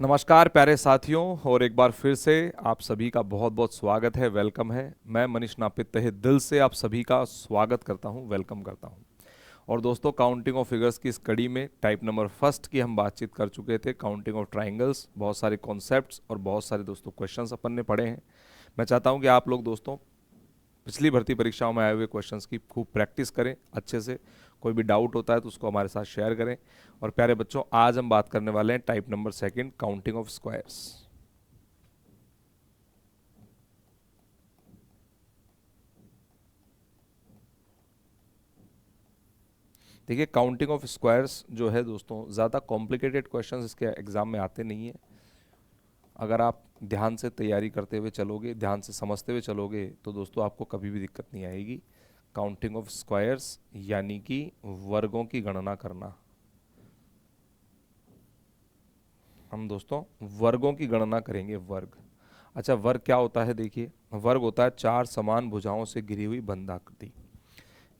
नमस्कार प्यारे साथियों, और एक बार फिर से आप सभी का बहुत बहुत स्वागत है, वेलकम है। मैं मनीष नापित तहे दिल से आप सभी का स्वागत करता हूं, वेलकम करता हूं। और दोस्तों, काउंटिंग ऑफ फिगर्स की इस कड़ी में टाइप नंबर फर्स्ट की हम बातचीत कर चुके थे। काउंटिंग ऑफ ट्राइंगल्स, बहुत सारे कॉन्सेप्ट्स और बहुत सारे दोस्तों क्वेश्चंस अपन ने पढ़े हैं। मैं चाहता हूं कि आप लोग दोस्तों पिछली भर्ती परीक्षाओं में आए हुए क्वेश्चंस की खूब प्रैक्टिस करें अच्छे से। कोई भी डाउट होता है तो उसको हमारे साथ शेयर करें। और प्यारे बच्चों, आज हम बात करने वाले हैं type number second, counting of squares. देखिए, काउंटिंग ऑफ स्क्वायर्स जो है दोस्तों, ज़्यादा कॉम्प्लिकेटेड क्वेश्चंस इसके एग्जाम में आते नहीं है। अगर आप ध्यान से तैयारी करते हुए चलोगे, ध्यान से समझते हुए चलोगे, तो दोस्तों आपको कभी भी दिक्कत नहीं आएगी। काउंटिंग ऑफ स्क्वायर्स यानी कि वर्गों की गणना करना। हम दोस्तों वर्गों की गणना करेंगे, वर्ग। अच्छा, वर्ग क्या होता है? देखिए, वर्ग होता है चार समान भुजाओं से घिरी हुई बंधाकृति।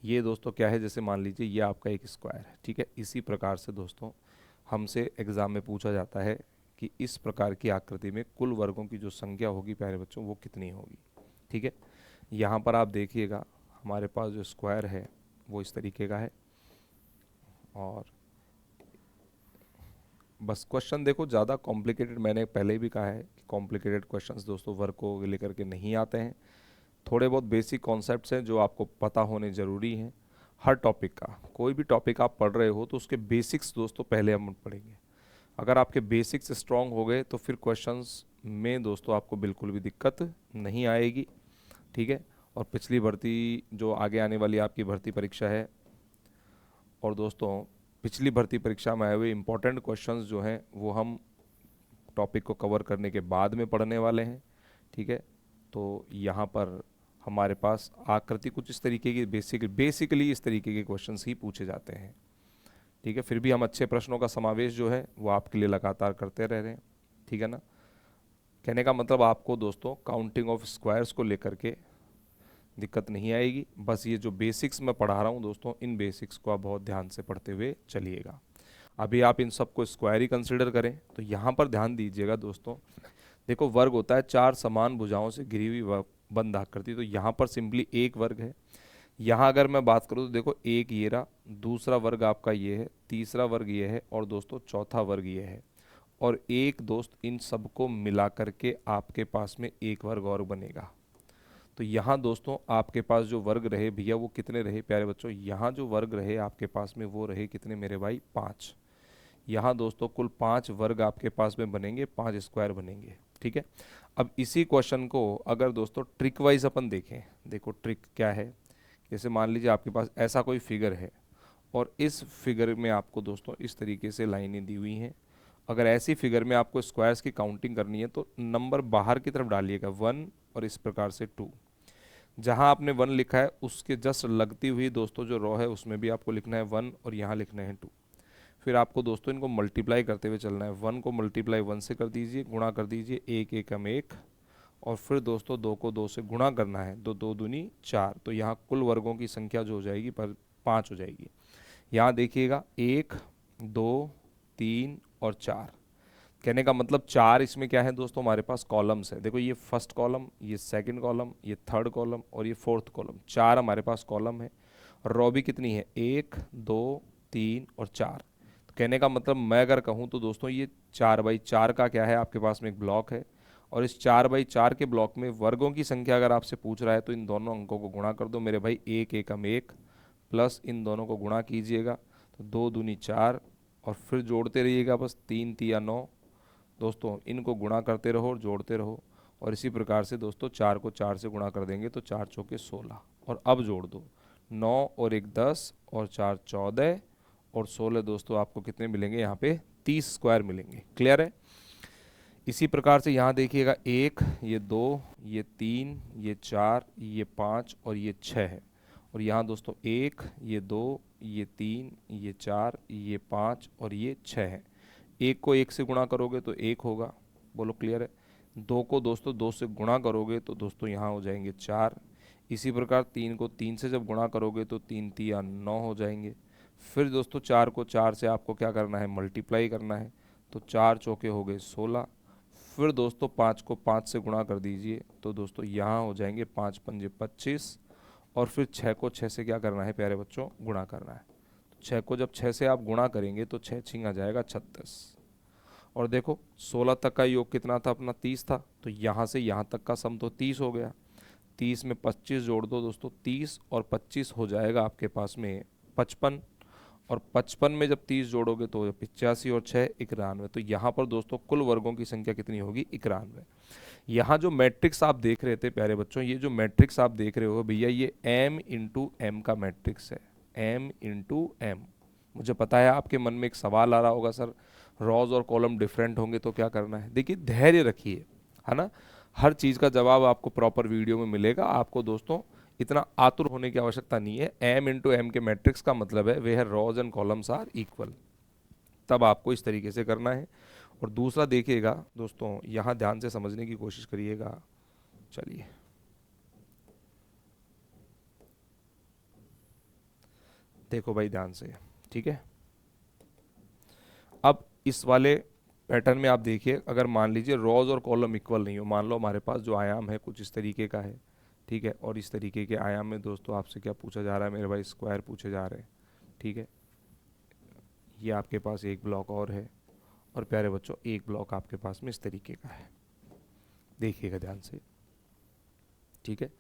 ये दोस्तों क्या है? जैसे मान लीजिए ये आपका एक स्क्वायर है, ठीक है। इसी प्रकार से दोस्तों हमसे एग्जाम में पूछा जाता है कि इस प्रकार की आकृति में कुल वर्गों की जो संख्या होगी प्यारे बच्चों, वो कितनी होगी, ठीक है। यहाँ पर आप देखिएगा, हमारे पास जो स्क्वायर है वो इस तरीके का है। और बस क्वेश्चन देखो, ज़्यादा कॉम्प्लिकेटेड, मैंने पहले भी कहा है कि कॉम्प्लिकेटेड क्वेश्चंस दोस्तों वर्ग को लेकर के नहीं आते हैं। थोड़े बहुत बेसिक कॉन्सेप्ट्स हैं जो आपको पता होने ज़रूरी हैं। हर टॉपिक का, कोई भी टॉपिक आप पढ़ रहे हो तो उसके बेसिक्स दोस्तों पहले हम पढ़ेंगे। अगर आपके बेसिक्स स्ट्रांग हो गए तो फिर क्वेश्चंस में दोस्तों आपको बिल्कुल भी दिक्कत नहीं आएगी, ठीक है। और पिछली भर्ती, जो आगे आने वाली आपकी भर्ती परीक्षा है, और दोस्तों पिछली भर्ती परीक्षा में आए हुए इंपॉर्टेंट क्वेश्चंस जो हैं वो हम टॉपिक को कवर करने के बाद में पढ़ने वाले हैं, ठीक है। तो यहाँ पर हमारे पास आकृति कुछ इस तरीके की, बेसिकली इस तरीके के क्वेश्चंस ही पूछे जाते हैं, ठीक है। फिर भी हम अच्छे प्रश्नों का समावेश जो है वो आपके लिए लगातार करते रह रहे हैं, ठीक है ना। कहने का मतलब आपको दोस्तों काउंटिंग ऑफ स्क्वायर्स को लेकर के दिक्कत नहीं आएगी। बस ये जो बेसिक्स मैं पढ़ा रहा हूँ दोस्तों, इन बेसिक्स को आप बहुत ध्यान से पढ़ते हुए चलिएगा। अभी आप इन सबको स्क्वायर ही कंसिडर करें तो यहाँ पर ध्यान दीजिएगा दोस्तों। देखो, वर्ग होता है चार समान भुजाओं से घिरी हुई बंद आकृति। तो यहाँ पर सिंपली एक वर्ग है। यहाँ अगर मैं बात करूँ तो देखो, एक ये रहा, दूसरा वर्ग आपका ये है, तीसरा वर्ग ये है, और दोस्तों चौथा वर्ग ये है। और एक दोस्त इन सबको मिला करके आपके पास में एक वर्ग और बनेगा। तो यहाँ दोस्तों आपके पास जो वर्ग रहे भैया, वो कितने रहे प्यारे बच्चों? यहाँ जो वर्ग रहे आपके पास में वो रहे कितने मेरे भाई? पाँच। यहाँ दोस्तों कुल पांच वर्ग आपके पास में बनेंगे, पांच स्क्वायर बनेंगे, ठीक है। अब इसी क्वेश्चन को अगर दोस्तों ट्रिक वाइज अपन देखें, देखो ट्रिक क्या है। जैसे मान लीजिए आपके पास ऐसा कोई फिगर है, और इस फिगर में आपको दोस्तों इस तरीके से लाइनें दी हुई हैं। अगर ऐसी फिगर में आपको स्क्वायर्स की काउंटिंग करनी है तो नंबर बाहर की तरफ डालिएगा, वन, और इस प्रकार से टू। जहां आपने वन लिखा है उसके जस्ट लगती हुई दोस्तों जो रो है उसमें भी आपको लिखना है वन, और यहाँ लिखना है टू। फिर आपको दोस्तों इनको मल्टीप्लाई करते हुए चलना है। वन को मल्टीप्लाई वन से कर दीजिए, गुणा कर दीजिए, एक एकम एक। और फिर दोस्तों दो को दो से गुणा करना है, दो दो दूनी चार। तो यहाँ कुल वर्गों की संख्या जो हो जाएगी पर पाँच हो जाएगी। यहाँ देखिएगा, एक, दो, तीन और चार। कहने का मतलब चार इसमें क्या है दोस्तों? हमारे पास कॉलम्स है। देखो, ये फर्स्ट कॉलम, ये सेकंड कॉलम, ये थर्ड कॉलम और ये फोर्थ कॉलम, चार हमारे पास कॉलम है। रो भी कितनी है? एक, दो, तीन और चार। तो कहने का मतलब मैं अगर कहूँ तो दोस्तों ये चार बाई चार का क्या है, आपके पास में एक ब्लॉक है। और इस चार बाई चार के ब्लॉक में वर्गों की संख्या अगर आपसे पूछ रहा है तो इन दोनों अंकों को गुणा कर दो मेरे भाई, एक एकम एक, प्लस इन दोनों को गुणा कीजिएगा तो दो दूनी चार, और फिर जोड़ते रहिएगा, बस तीन तिया नौ। दोस्तों इनको गुणा करते रहो और जोड़ते रहो। और इसी प्रकार से दोस्तों चार को चार से गुणा कर देंगे तो चार चौके 16। और अब जोड़ दो, नौ और एक 10 और चार 14 और 16 दोस्तों आपको कितने मिलेंगे? यहाँ पे 30 स्क्वायर मिलेंगे। क्लियर है? इसी प्रकार से यहाँ देखिएगा, एक, ये दो, ये तीन, ये चार, ये पाँच और ये छः है। और यहाँ दोस्तों एक, ये दो, ये तीन, ये चार, ये पाँच और ये छः है। एक को एक से गुणा करोगे तो एक होगा, बोलो क्लियर है। दो को दोस्तों दो से गुणा करोगे तो दोस्तों यहाँ हो जाएंगे चार। इसी प्रकार तीन को तीन से जब गुणा करोगे तो तीन तिया नौ हो जाएंगे। फिर दोस्तों चार को चार से आपको क्या करना है? मल्टीप्लाई करना है। तो 4 चौके हो गए 16। फिर दोस्तों 5 को 5 से गुणा कर दीजिए, तो दोस्तों यहाँ हो जाएंगे 5 पंजे 25। और फिर 6 को 6 से क्या करना है प्यारे बच्चों, गुणा करना है। 6 को जब 6 से आप गुणा करेंगे तो 6 छिंग आ जाएगा 36। और देखो 16 तक का योग कितना था अपना, 30 था, तो यहाँ से यहाँ तक का सम तो 30 हो गया। 30 में 25 जोड़ दो दोस्तों, 30 और 25 हो जाएगा आपके पास में 55। और 55 में जब 30 जोड़ोगे तो 85 और 6 91। तो यहाँ पर दोस्तों कुल वर्गों की संख्या कितनी होगी, 91। यहाँ जो मैट्रिक्स आप देख रहे थे प्यारे बच्चों, ये जो मैट्रिक्स आप देख रहे हो भैया, ये m इंटू एम का मैट्रिक्स है, m इंटू एम। मुझे पता है आपके मन में एक सवाल आ रहा होगा, सर रॉज और कॉलम डिफरेंट होंगे तो क्या करना है। देखिए धैर्य रखिए, है ना, हर चीज़ का जवाब आपको प्रॉपर वीडियो में मिलेगा। आपको दोस्तों इतना आतुर होने की आवश्यकता नहीं है। m इंटू एम के मैट्रिक्स का मतलब है वे rows and columns are equal, तब आपको इस तरीके से करना है। और दूसरा देखिएगा दोस्तों, यहाँ ध्यान से समझने की कोशिश करिएगा। चलिए देखो भाई ध्यान से, ठीक है। अब इस वाले पैटर्न में आप देखिए, अगर मान लीजिए रॉज और कॉलम इक्वल नहीं हो, मान लो हमारे पास जो आयाम है कुछ इस तरीके का है, ठीक है, और इस तरीके के आयाम में दोस्तों आपसे क्या पूछा जा रहा है मेरे भाई, स्क्वायर पूछे जा रहे हैं, ठीक है। ये आपके पास एक ब्लॉक और है, और प्यारे बच्चों एक ब्लॉक आपके पास में इस तरीके का है, देखिएगा ध्यान से, ठीक है।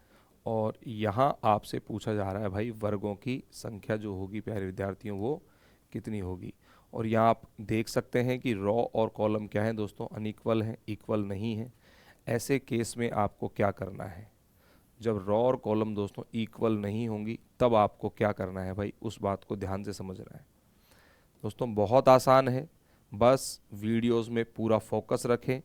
और यहाँ आपसे पूछा जा रहा है भाई वर्गों की संख्या जो होगी प्यारे विद्यार्थियों वो कितनी होगी। और यहाँ आप देख सकते हैं कि रॉ और कॉलम क्या है दोस्तों, अनइक्वल हैं, इक्वल नहीं है। ऐसे केस में आपको क्या करना है, जब रॉ और कॉलम दोस्तों इक्वल नहीं होंगी तब आपको क्या करना है भाई, उस बात को ध्यान से समझना है दोस्तों। बहुत आसान है, बस वीडियोस में पूरा फोकस रखें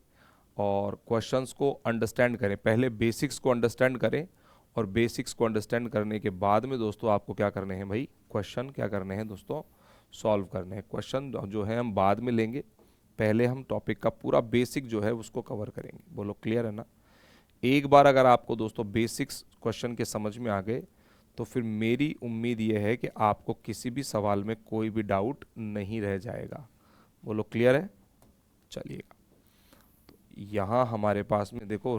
और क्वेश्चंस को अंडरस्टैंड करें। पहले बेसिक्स को अंडरस्टैंड करें, और बेसिक्स को अंडरस्टैंड करने के बाद में दोस्तों आपको क्या करने हैं भाई, क्वेश्चन क्या करने हैं दोस्तों, सॉल्व करने हैं। क्वेश्चन जो है हम बाद में लेंगे, पहले हम टॉपिक का पूरा बेसिक जो है उसको कवर करेंगे। बोलो क्लियर है ना। एक बार अगर आपको दोस्तों बेसिक्स क्वेश्चन के समझ में आ गए तो फिर मेरी उम्मीद यह है कि आपको किसी भी सवाल में कोई भी डाउट नहीं रह जाएगा। बोलो क्लियर है। चलिएगा, तो यहाँ हमारे पास में देखो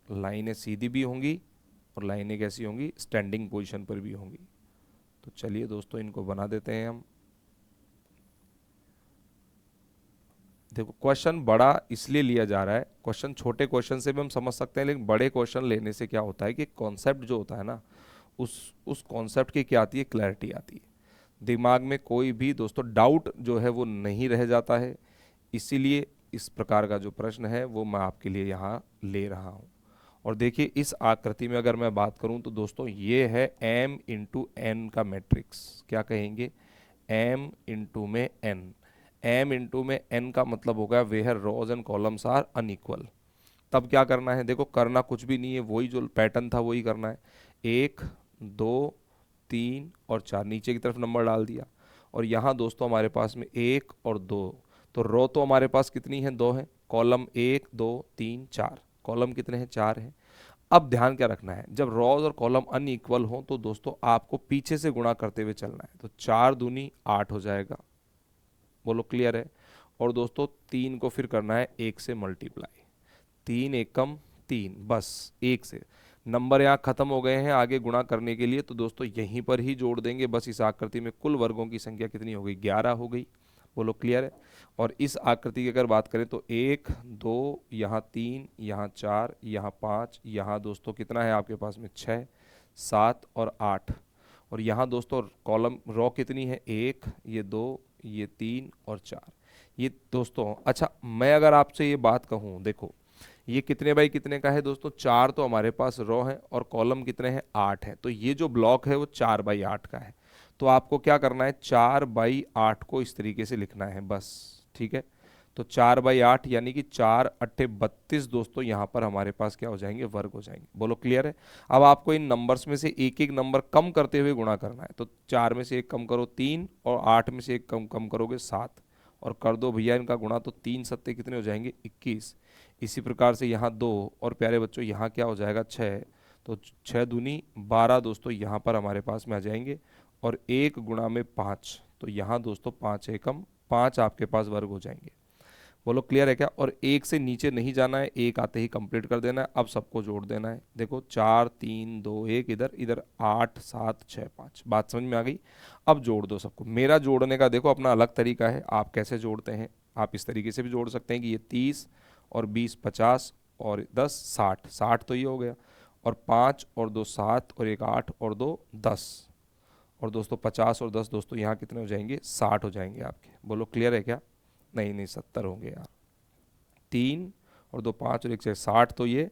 लाइनें सीधी भी होंगी और लाइनें कैसी होंगी, स्टैंडिंग पोजीशन पर भी होंगी। तो चलिए दोस्तों इनको बना देते हैं हम। देखो क्वेश्चन बड़ा इसलिए लिया जा रहा है, क्वेश्चन छोटे क्वेश्चन से भी हम समझ सकते हैं, लेकिन बड़े क्वेश्चन लेने से क्या होता है कि कॉन्सेप्ट जो होता है ना, उस कॉन्सेप्ट की क्या आती है, क्लैरिटी आती है। दिमाग में कोई भी दोस्तों डाउट जो है वो नहीं रह जाता है। इसीलिए इस प्रकार का जो प्रश्न है वो मैं आपके लिए यहाँ ले रहा हूँ। और देखिए इस आकृति में अगर मैं बात करूँ तो दोस्तों ये है m इंटू एन का मैट्रिक्स। क्या कहेंगे, m इंटू में n। m इंटू में n का मतलब होगा where rows and columns are unequal. तब क्या करना है, देखो करना कुछ भी नहीं है, वही जो पैटर्न था वही करना है। 1 2 3 और 4 नीचे की तरफ नंबर डाल दिया। और यहाँ दोस्तों हमारे पास में 1 और 2, तो रो तो हमारे पास कितनी है, 2 है। कॉलम 1 2 3 4, कॉलम कितने हैं, 4 हैं। अब ध्यान क्या रखना है, जब रॉज और कॉलम अनइक्वल हो तो दोस्तों आपको पीछे से गुणा करते हुए चलना है। तो 4 दूनी 8 हो जाएगा। बोलो क्लियर है। और दोस्तों 3 को फिर करना है 1 से मल्टीप्लाई, 3 एकम 3, बस 1 से। नंबर यहाँ खत्म हो गए हैं आगे गुणा करने के लिए, तो दोस्तों यहीं पर ही जोड़ देंगे। बस इस आकृति में कुल वर्गों की संख्या कितनी हो गई, 11 हो गई। बोलो क्लियर है। और इस आकृति की अगर बात करें तो 1 2 यहाँ 3 यहाँ 4 यहाँ 5, यहाँ दोस्तों कितना है आपके पास में 6 7 और 8। और यहाँ दोस्तों कॉलम रॉ कितनी है, 1 ये 2 ये 3 और 4। ये दोस्तों अच्छा, मैं अगर आपसे ये बात कहूँ, देखो ये कितने बाई कितने का है दोस्तों, 4 तो हमारे पास रो है और कॉलम कितने हैं, 8 है। तो ये जो ब्लॉक है वो 4/8 का है। तो आपको क्या करना है, 4/8 को इस तरीके से लिखना है बस, ठीक है। तो 4/8 यानी कि 4 अट्ठे 32 दोस्तों यहाँ पर हमारे पास क्या हो जाएंगे, वर्ग हो जाएंगे। बोलो क्लियर है। अब आपको इन नंबर्स में से एक एक नंबर कम करते हुए गुणा करना है। तो 4 में से एक कम करो 3, और 8 में से एक कम कम करोगे 7, और कर दो भैया इनका गुणा, तो 3 सत्ते कितने हो जाएंगे, 21। इसी प्रकार से यहाँ 2, और प्यारे बच्चों यहाँ क्या हो जाएगा 6। तो 6 दूनी 12 दोस्तों यहाँ पर हमारे पास में आ जाएंगे। और 1 गुणा में 5, तो यहाँ दोस्तों 5 एकम 5 आपके पास वर्ग हो जाएंगे। बोलो क्लियर है क्या? और एक से नीचे नहीं जाना है, एक आते ही कंप्लीट कर देना है। अब सबको जोड़ देना है। देखो 4 3 2 1, इधर इधर 8 7 6 5। बात समझ में आ गई? अब जोड़ दो सबको। मेरा जोड़ने का देखो अपना अलग तरीका है, आप कैसे जोड़ते हैं आप इस तरीके से भी जोड़ सकते हैं कि ये 30 और 20 50 और 10 60, 60 तो ये हो गया, और 5 और 2 7 और 1 8 और 2 10, और दोस्तों 50 और 10 दोस्तों यहाँ कितने हो जाएंगे? 60 हो जाएंगे आपके। बोलो क्लियर है क्या? नहीं नहीं 70 होंगे यार। 3 और 2 5 और 1 6 60 तो ये,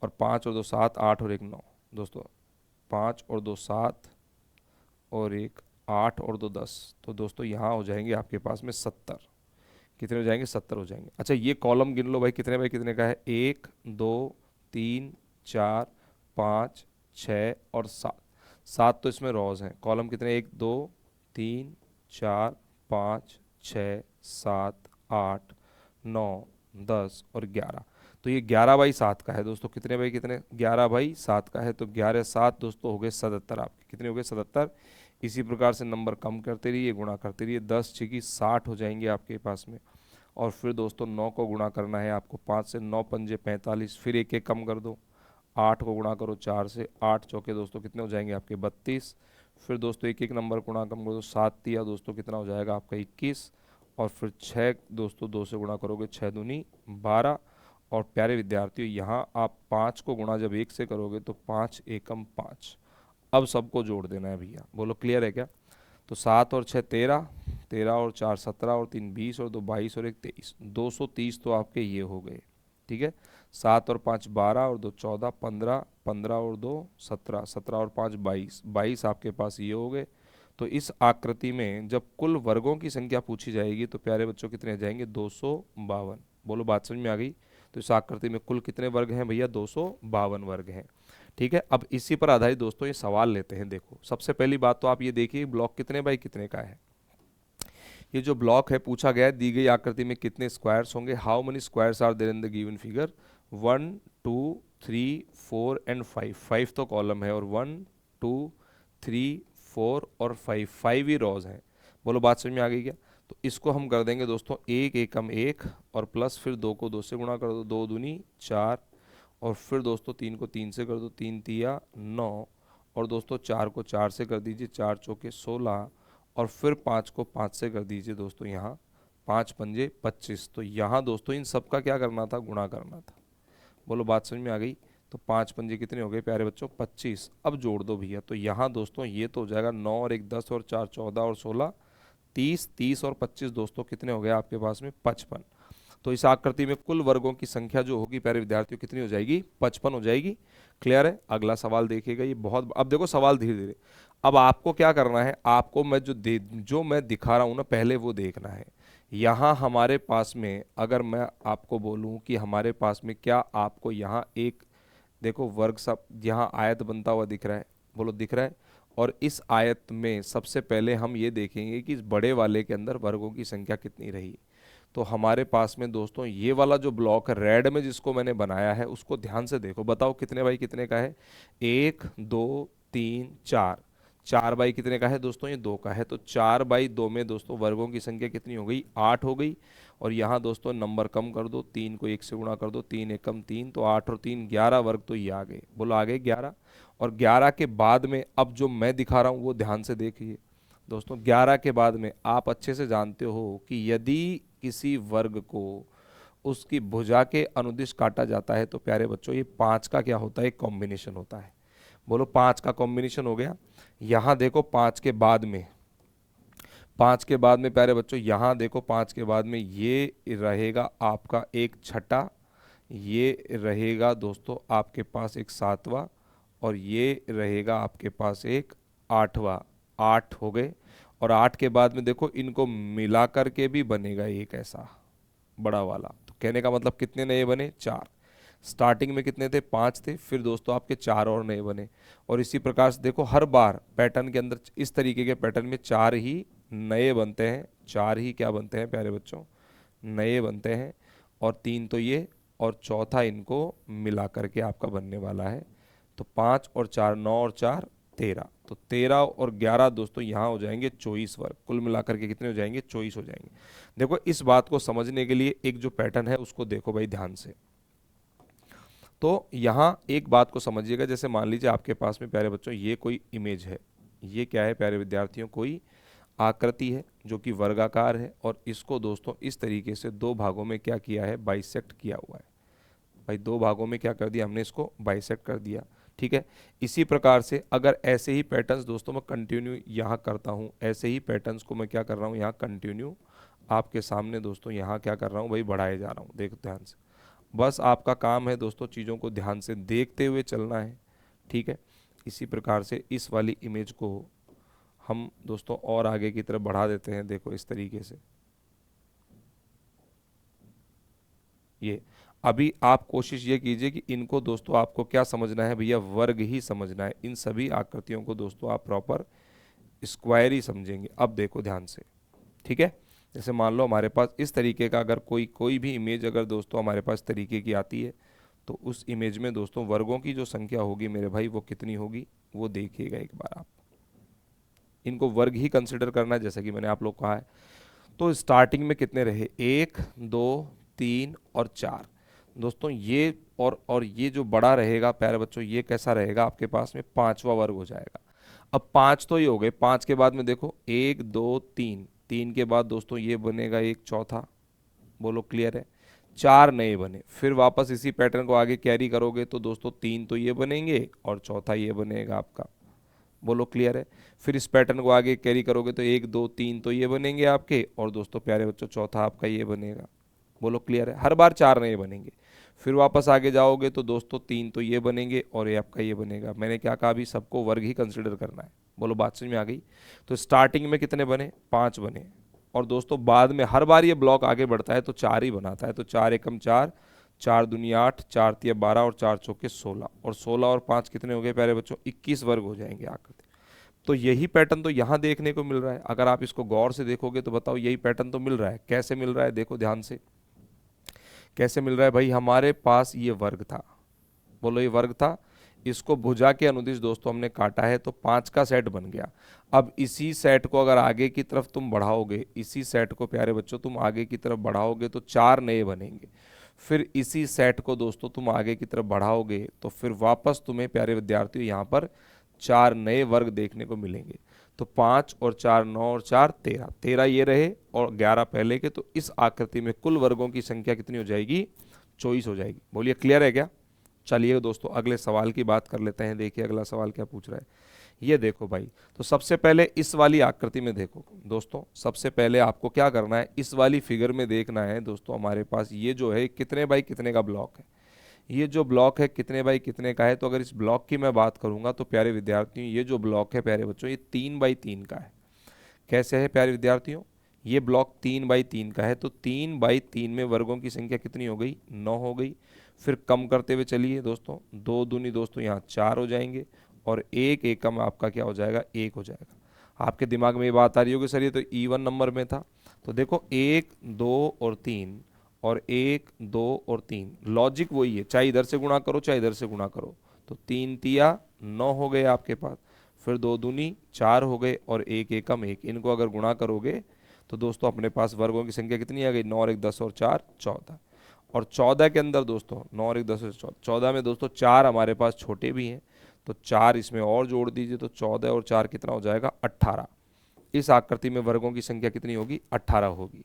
और 5 और 2 7 8 और 1 9 दोस्तों, 5 और 2 7 और 1 8 और 2 10, तो दोस्तों यहाँ हो जाएंगे आपके पास में 70। कितने हो जाएंगे? 70 हो जाएंगे। अच्छा ये कॉलम गिन लो भाई, कितने बाई कितने का है? 1 2 3 4 5 6 और 7, 7 तो इसमें रॉज हैं। कॉलम कितने? 1 2 3 4 5 6 7 8 9 10 और 11, तो ये 11 बाई 7 का है दोस्तों। कितने बाई कितने? 11 बाई 7 का है, तो 11 7 दोस्तों हो गए 77 आपके। कितने हो गए? 77। इसी प्रकार से नंबर कम करते रहिए, गुणा करते रहिए, 10 6 60 हो जाएंगे आपके पास में। और फिर दोस्तों 9 को गुणा करना है आपको 5 से, 9 पंजे 45, फिर एक एक कम कर दो, 8 को गुणा करो 4 से, 8 चौके दोस्तों कितने हो जाएंगे आपके? 32। फिर दोस्तों एक एक नंबर गुणा कम कर दो, 7 तिया दोस्तों कितना हो जाएगा आपका? 21। और फिर 6 दोस्तों 2 से गुणा करोगे, 6 दूनी 12। और प्यारे विद्यार्थियों यहाँ आप 5 को गुणा जब 1 से करोगे तो 5 एकम 5। अब सबको जोड़ देना है भैया। बोलो क्लियर है क्या? तो 7 और 6 13, 13 और 4 17 और 3 20 और 2 22 और 1 23, 230 तो आपके ये हो गए। ठीक है, 7 और 5 12 और 2 14 15, 15 और 2 17, 17 और 5 22, 22 आपके पास ये हो गए। तो इस आकृति में जब कुल वर्गों की संख्या पूछी जाएगी तो प्यारे बच्चों कितने आ जाएंगे? 252। बोलो बात समझ में आ गई? तो इस आकृति में कुल कितने वर्ग हैं भैया? 252 वर्ग हैं। ठीक है, अब इसी पर आधारित दोस्तों ये सवाल लेते हैं। देखो सबसे पहली बात तो आप ये देखिए, ब्लॉक कितने बाई कितने का है। ये जो ब्लॉक है पूछा गया है, दी गई आकृति में कितने स्क्वायर्स होंगे? How many squares are there in the given figure? 1 2 3 4 and 5, 5 तो कॉलम है, और 1 2 3 4 और 5, 5 ही रोज हैं। बोलो बात समझ में आ गई क्या? तो इसको हम कर देंगे दोस्तों 1 एकम 1 और प्लस फिर 2 को 2 से गुणा कर दो, 2 दूनी 4, और फिर दोस्तों 3 को 3 से कर दो, 3 तिया 9, और दोस्तों 4 को 4 से कर दीजिए, 4 चौके 16, और फिर 5 को 5 से कर दीजिए दोस्तों यहाँ 5 पंजे 25। तो यहाँ दोस्तों इन सब का क्या करना था? गुणा करना था। बोलो बात समझ में आ गई? तो 5 पंजे कितने हो गए प्यारे बच्चों? 25। अब जोड़ दो भैया, तो यहाँ दोस्तों ये तो हो जाएगा 9 और 1 10 और 4 14 और 16 30, 30 और 25 दोस्तों कितने हो गए आपके पास में? 55। तो इस आकृति में कुल वर्गों की संख्या जो होगी प्यारे विद्यार्थियों कितनी हो जाएगी? 55 हो जाएगी। क्लियर है? अगला सवाल देखिएगा, ये बहुत, अब देखो सवाल धीरे धीरे। अब आपको क्या करना है? आपको मैं जो मैं दिखा रहा हूँ ना पहले वो देखना है। यहाँ हमारे पास में अगर मैं आपको बोलूँ कि हमारे पास में क्या आपको यहाँ एक देखो वर्ग सब यहाँ आयत बनता हुआ दिख रहा है। बोलो दिख रहा है? और इस आयत में सबसे पहले हम ये देखेंगे कि इस बड़े वाले के अंदर वर्गों की संख्या कितनी रही। तो हमारे पास में दोस्तों ये वाला जो ब्लॉक है रेड में जिसको मैंने बनाया है उसको ध्यान से देखो, बताओ कितने बाई कितने का है? 1 2 3 4, 4 बाई कितने का है दोस्तों? ये 2 का है। तो 4 बाई 2 में दोस्तों वर्गों की संख्या कितनी हो गई? 8 हो गई। और यहाँ दोस्तों नंबर कम कर दो, 3 को 1 से गुणा कर दो, 3 एकम 3, तो 8 और 3 11 वर्ग तो ये आ गए। बोलो आ गए 11। और 11 के बाद में अब जो मैं दिखा रहा हूँ वो ध्यान से देखिए दोस्तों। 11 के बाद में आप अच्छे से जानते हो कि यदि किसी वर्ग को उसकी भुजा के अनुदिश काटा जाता है तो प्यारे बच्चों ये 5 का क्या होता है? एक कॉम्बिनेशन होता है। बोलो 5 का कॉम्बिनेशन हो गया। यहाँ देखो 5 के बाद में, 5 के बाद में प्यारे बच्चों यहाँ देखो 5 के बाद में ये रहेगा आपका एक छठा, ये रहेगा दोस्तों आपके पास एक 7वां, और ये रहेगा आपके पास एक 8वां। 8 हो गए। और 8 के बाद में देखो इनको मिला करके भी बनेगा एक ऐसा बड़ा वाला। तो कहने का मतलब कितने नए बने? 4। स्टार्टिंग में कितने थे? 5 थे, फिर दोस्तों आपके 4 और नए बने। और इसी प्रकार से देखो हर बार पैटर्न के अंदर इस तरीके के पैटर्न में 4 ही नए बनते हैं, 4 ही क्या बनते हैं प्यारे बच्चों? नए बनते हैं। और 3 तो ये, और चौथा इनको मिला करके आपका बनने वाला है। तो 5 और 4 9 और 4 13, तो 13 और 11 दोस्तों यहाँ हो जाएंगे 24 वर्ग, कुल मिलाकर के कितने हो जाएंगे 24 हो जाएंगे। देखो इस बात को समझने के लिए एक जो पैटर्न है उसको देखो भाई ध्यान से। तो यहाँ एक बात को समझिएगा, जैसे मान लीजिए आपके पास में प्यारे बच्चों ये कोई इमेज है, ये क्या है प्यारे विद्यार्थियों, कोई आकृति है जो कि वर्गाकार है, और इसको दोस्तों इस तरीके से दो भागों में क्या किया है, बाइसेक्ट किया हुआ है। भाई दो भागों में क्या कर दिया हमने, इसको बाइसेक्ट कर दिया, ठीक है। इसी प्रकार से अगर ऐसे ही पैटर्न्स दोस्तों मैं कंटिन्यू यहाँ करता हूँ, ऐसे ही पैटर्न्स को मैं क्या कर रहा हूँ यहाँ कंटिन्यू आपके सामने दोस्तों यहाँ क्या कर रहा हूँ भाई, बढ़ाए जा रहा हूँ। देखो ध्यान से, बस आपका काम है दोस्तों चीज़ों को ध्यान से देखते हुए चलना है, ठीक है। इसी प्रकार से इस वाली इमेज को हम दोस्तों और आगे की तरफ बढ़ा देते हैं। देखो इस तरीके से, ये अभी आप कोशिश ये कीजिए कि इनको दोस्तों आपको क्या समझना है भैया, वर्ग ही समझना है। इन सभी आकृतियों को दोस्तों आप प्रॉपर स्क्वायर ही समझेंगे। अब देखो ध्यान से, ठीक है। जैसे मान लो हमारे पास इस तरीके का अगर कोई भी इमेज अगर दोस्तों हमारे पास तरीके की आती है, तो उस इमेज में दोस्तों वर्गों की जो संख्या होगी मेरे भाई वो कितनी होगी, वो देखिएगा एक बार आप। इनको वर्ग ही कंसिडर करना है जैसा कि मैंने आप लोग कहा है। तो स्टार्टिंग में कितने रहे, 1 2 3 और 4 दोस्तों, ये और ये जो बड़ा रहेगा प्यारे बच्चों, ये कैसा रहेगा आपके पास में, पांचवा वर्ग हो जाएगा। अब 5 तो ये हो गए, 5 के बाद में देखो 1 2 3, 3 के बाद दोस्तों ये बनेगा एक चौथा, बोलो क्लियर है। 4 नए बने, फिर वापस इसी पैटर्न को आगे कैरी करोगे तो दोस्तों 3 तो ये बनेंगे और चौथा ये बनेगा आपका, बोलो क्लियर है। फिर इस पैटर्न को आगे कैरी करोगे तो 1 2 3 तो ये बनेंगे आपके, और दोस्तों प्यारे बच्चों चौथा आपका ये बनेगा, बोलो क्लियर है। हर बार 4 नए बनेंगे। फिर वापस आगे जाओगे तो दोस्तों 3 तो ये बनेंगे और ये आपका ये बनेगा। मैंने क्या कहा, अभी सबको वर्ग ही कंसिडर करना है, बोलो बात समझ में आ गई। तो स्टार्टिंग में कितने बने, 5 बने, और दोस्तों बाद में हर बार ये ब्लॉक आगे बढ़ता है तो 4 ही बनाता है। तो 4 एकम 4, 4 दूनी 8, 4 तिया 12 और 4 चौके 16, और 16 और 5 कितने हो गए प्यारे बच्चों, 21 वर्ग हो जाएंगे आकृति। तो यही पैटर्न तो यहाँ देखने को मिल रहा है। अगर आप इसको गौर से देखोगे तो बताओ यही पैटर्न तो मिल रहा है। कैसे मिल रहा है, देखो ध्यान से कैसे मिल रहा है भाई। हमारे पास ये वर्ग था, बोलो ये वर्ग था, इसको भुजा के अनुदिश दोस्तों हमने काटा है तो 5 का सेट बन गया। अब इसी सेट को अगर आगे की तरफ तुम बढ़ाओगे, इसी सेट को प्यारे बच्चों तुम आगे की तरफ बढ़ाओगे तो 4 नए बनेंगे। फिर इसी सेट को दोस्तों तुम आगे की तरफ बढ़ाओगे तो फिर वापस तुम्हें प्यारे विद्यार्थियों यहाँ पर 4 नए वर्ग देखने को मिलेंगे। तो 5 और 4 9 और 4 13, 13 ये रहे और 11 पहले के, तो इस आकृति में कुल वर्गों की संख्या कितनी हो जाएगी, 24 हो जाएगी। बोलिए क्लियर है क्या। चलिए दोस्तों अगले सवाल की बात कर लेते हैं। देखिए अगला सवाल क्या पूछ रहा है, ये देखो भाई। तो सबसे पहले इस वाली आकृति में देखो दोस्तों, सबसे पहले आपको क्या करना है, इस वाली फिगर में देखना है दोस्तों हमारे पास ये जो है कितने बाई कितने का ब्लॉक है। ये जो ब्लॉक है कितने बाई कितने का है। तो अगर इस ब्लॉक की मैं बात करूंगा तो प्यारे विद्यार्थियों ये जो ब्लॉक है प्यारे बच्चों ये 3x3 का है। कैसे है प्यारे विद्यार्थियों, ये ब्लॉक 3x3 का है। तो 3x3 में वर्गों की संख्या कितनी हो गई, 9 हो गई। फिर कम करते हुए चलिए दोस्तों, 2 दूनी दोस्तों यहाँ 4 हो जाएंगे, और एक एकम आपका क्या हो जाएगा, 1 हो जाएगा। आपके दिमाग में ये बात आ रही होगी सर ये तो इवन नंबर में था। तो देखो 1 2 और 3 और 1 2 और 3, लॉजिक वही है, चाहे इधर से गुणा करो चाहे इधर से गुणा करो। तो 3 तिया 9 हो गए आपके पास, फिर 2 दूनी 4 हो गए और एक एकम 1। इनको अगर गुणा करोगे तो दोस्तों अपने पास वर्गों की संख्या कितनी आ गई, 9 और 1 10 और 4 14। और 14 के अंदर दोस्तों 9 और 1 10 और 14 में दोस्तों 4 हमारे पास छोटे भी हैं, तो 4 इसमें और जोड़ दीजिए तो 14 और 4 कितना हो जाएगा, 18। इस आकृति में वर्गों की संख्या कितनी होगी, 18 होगी।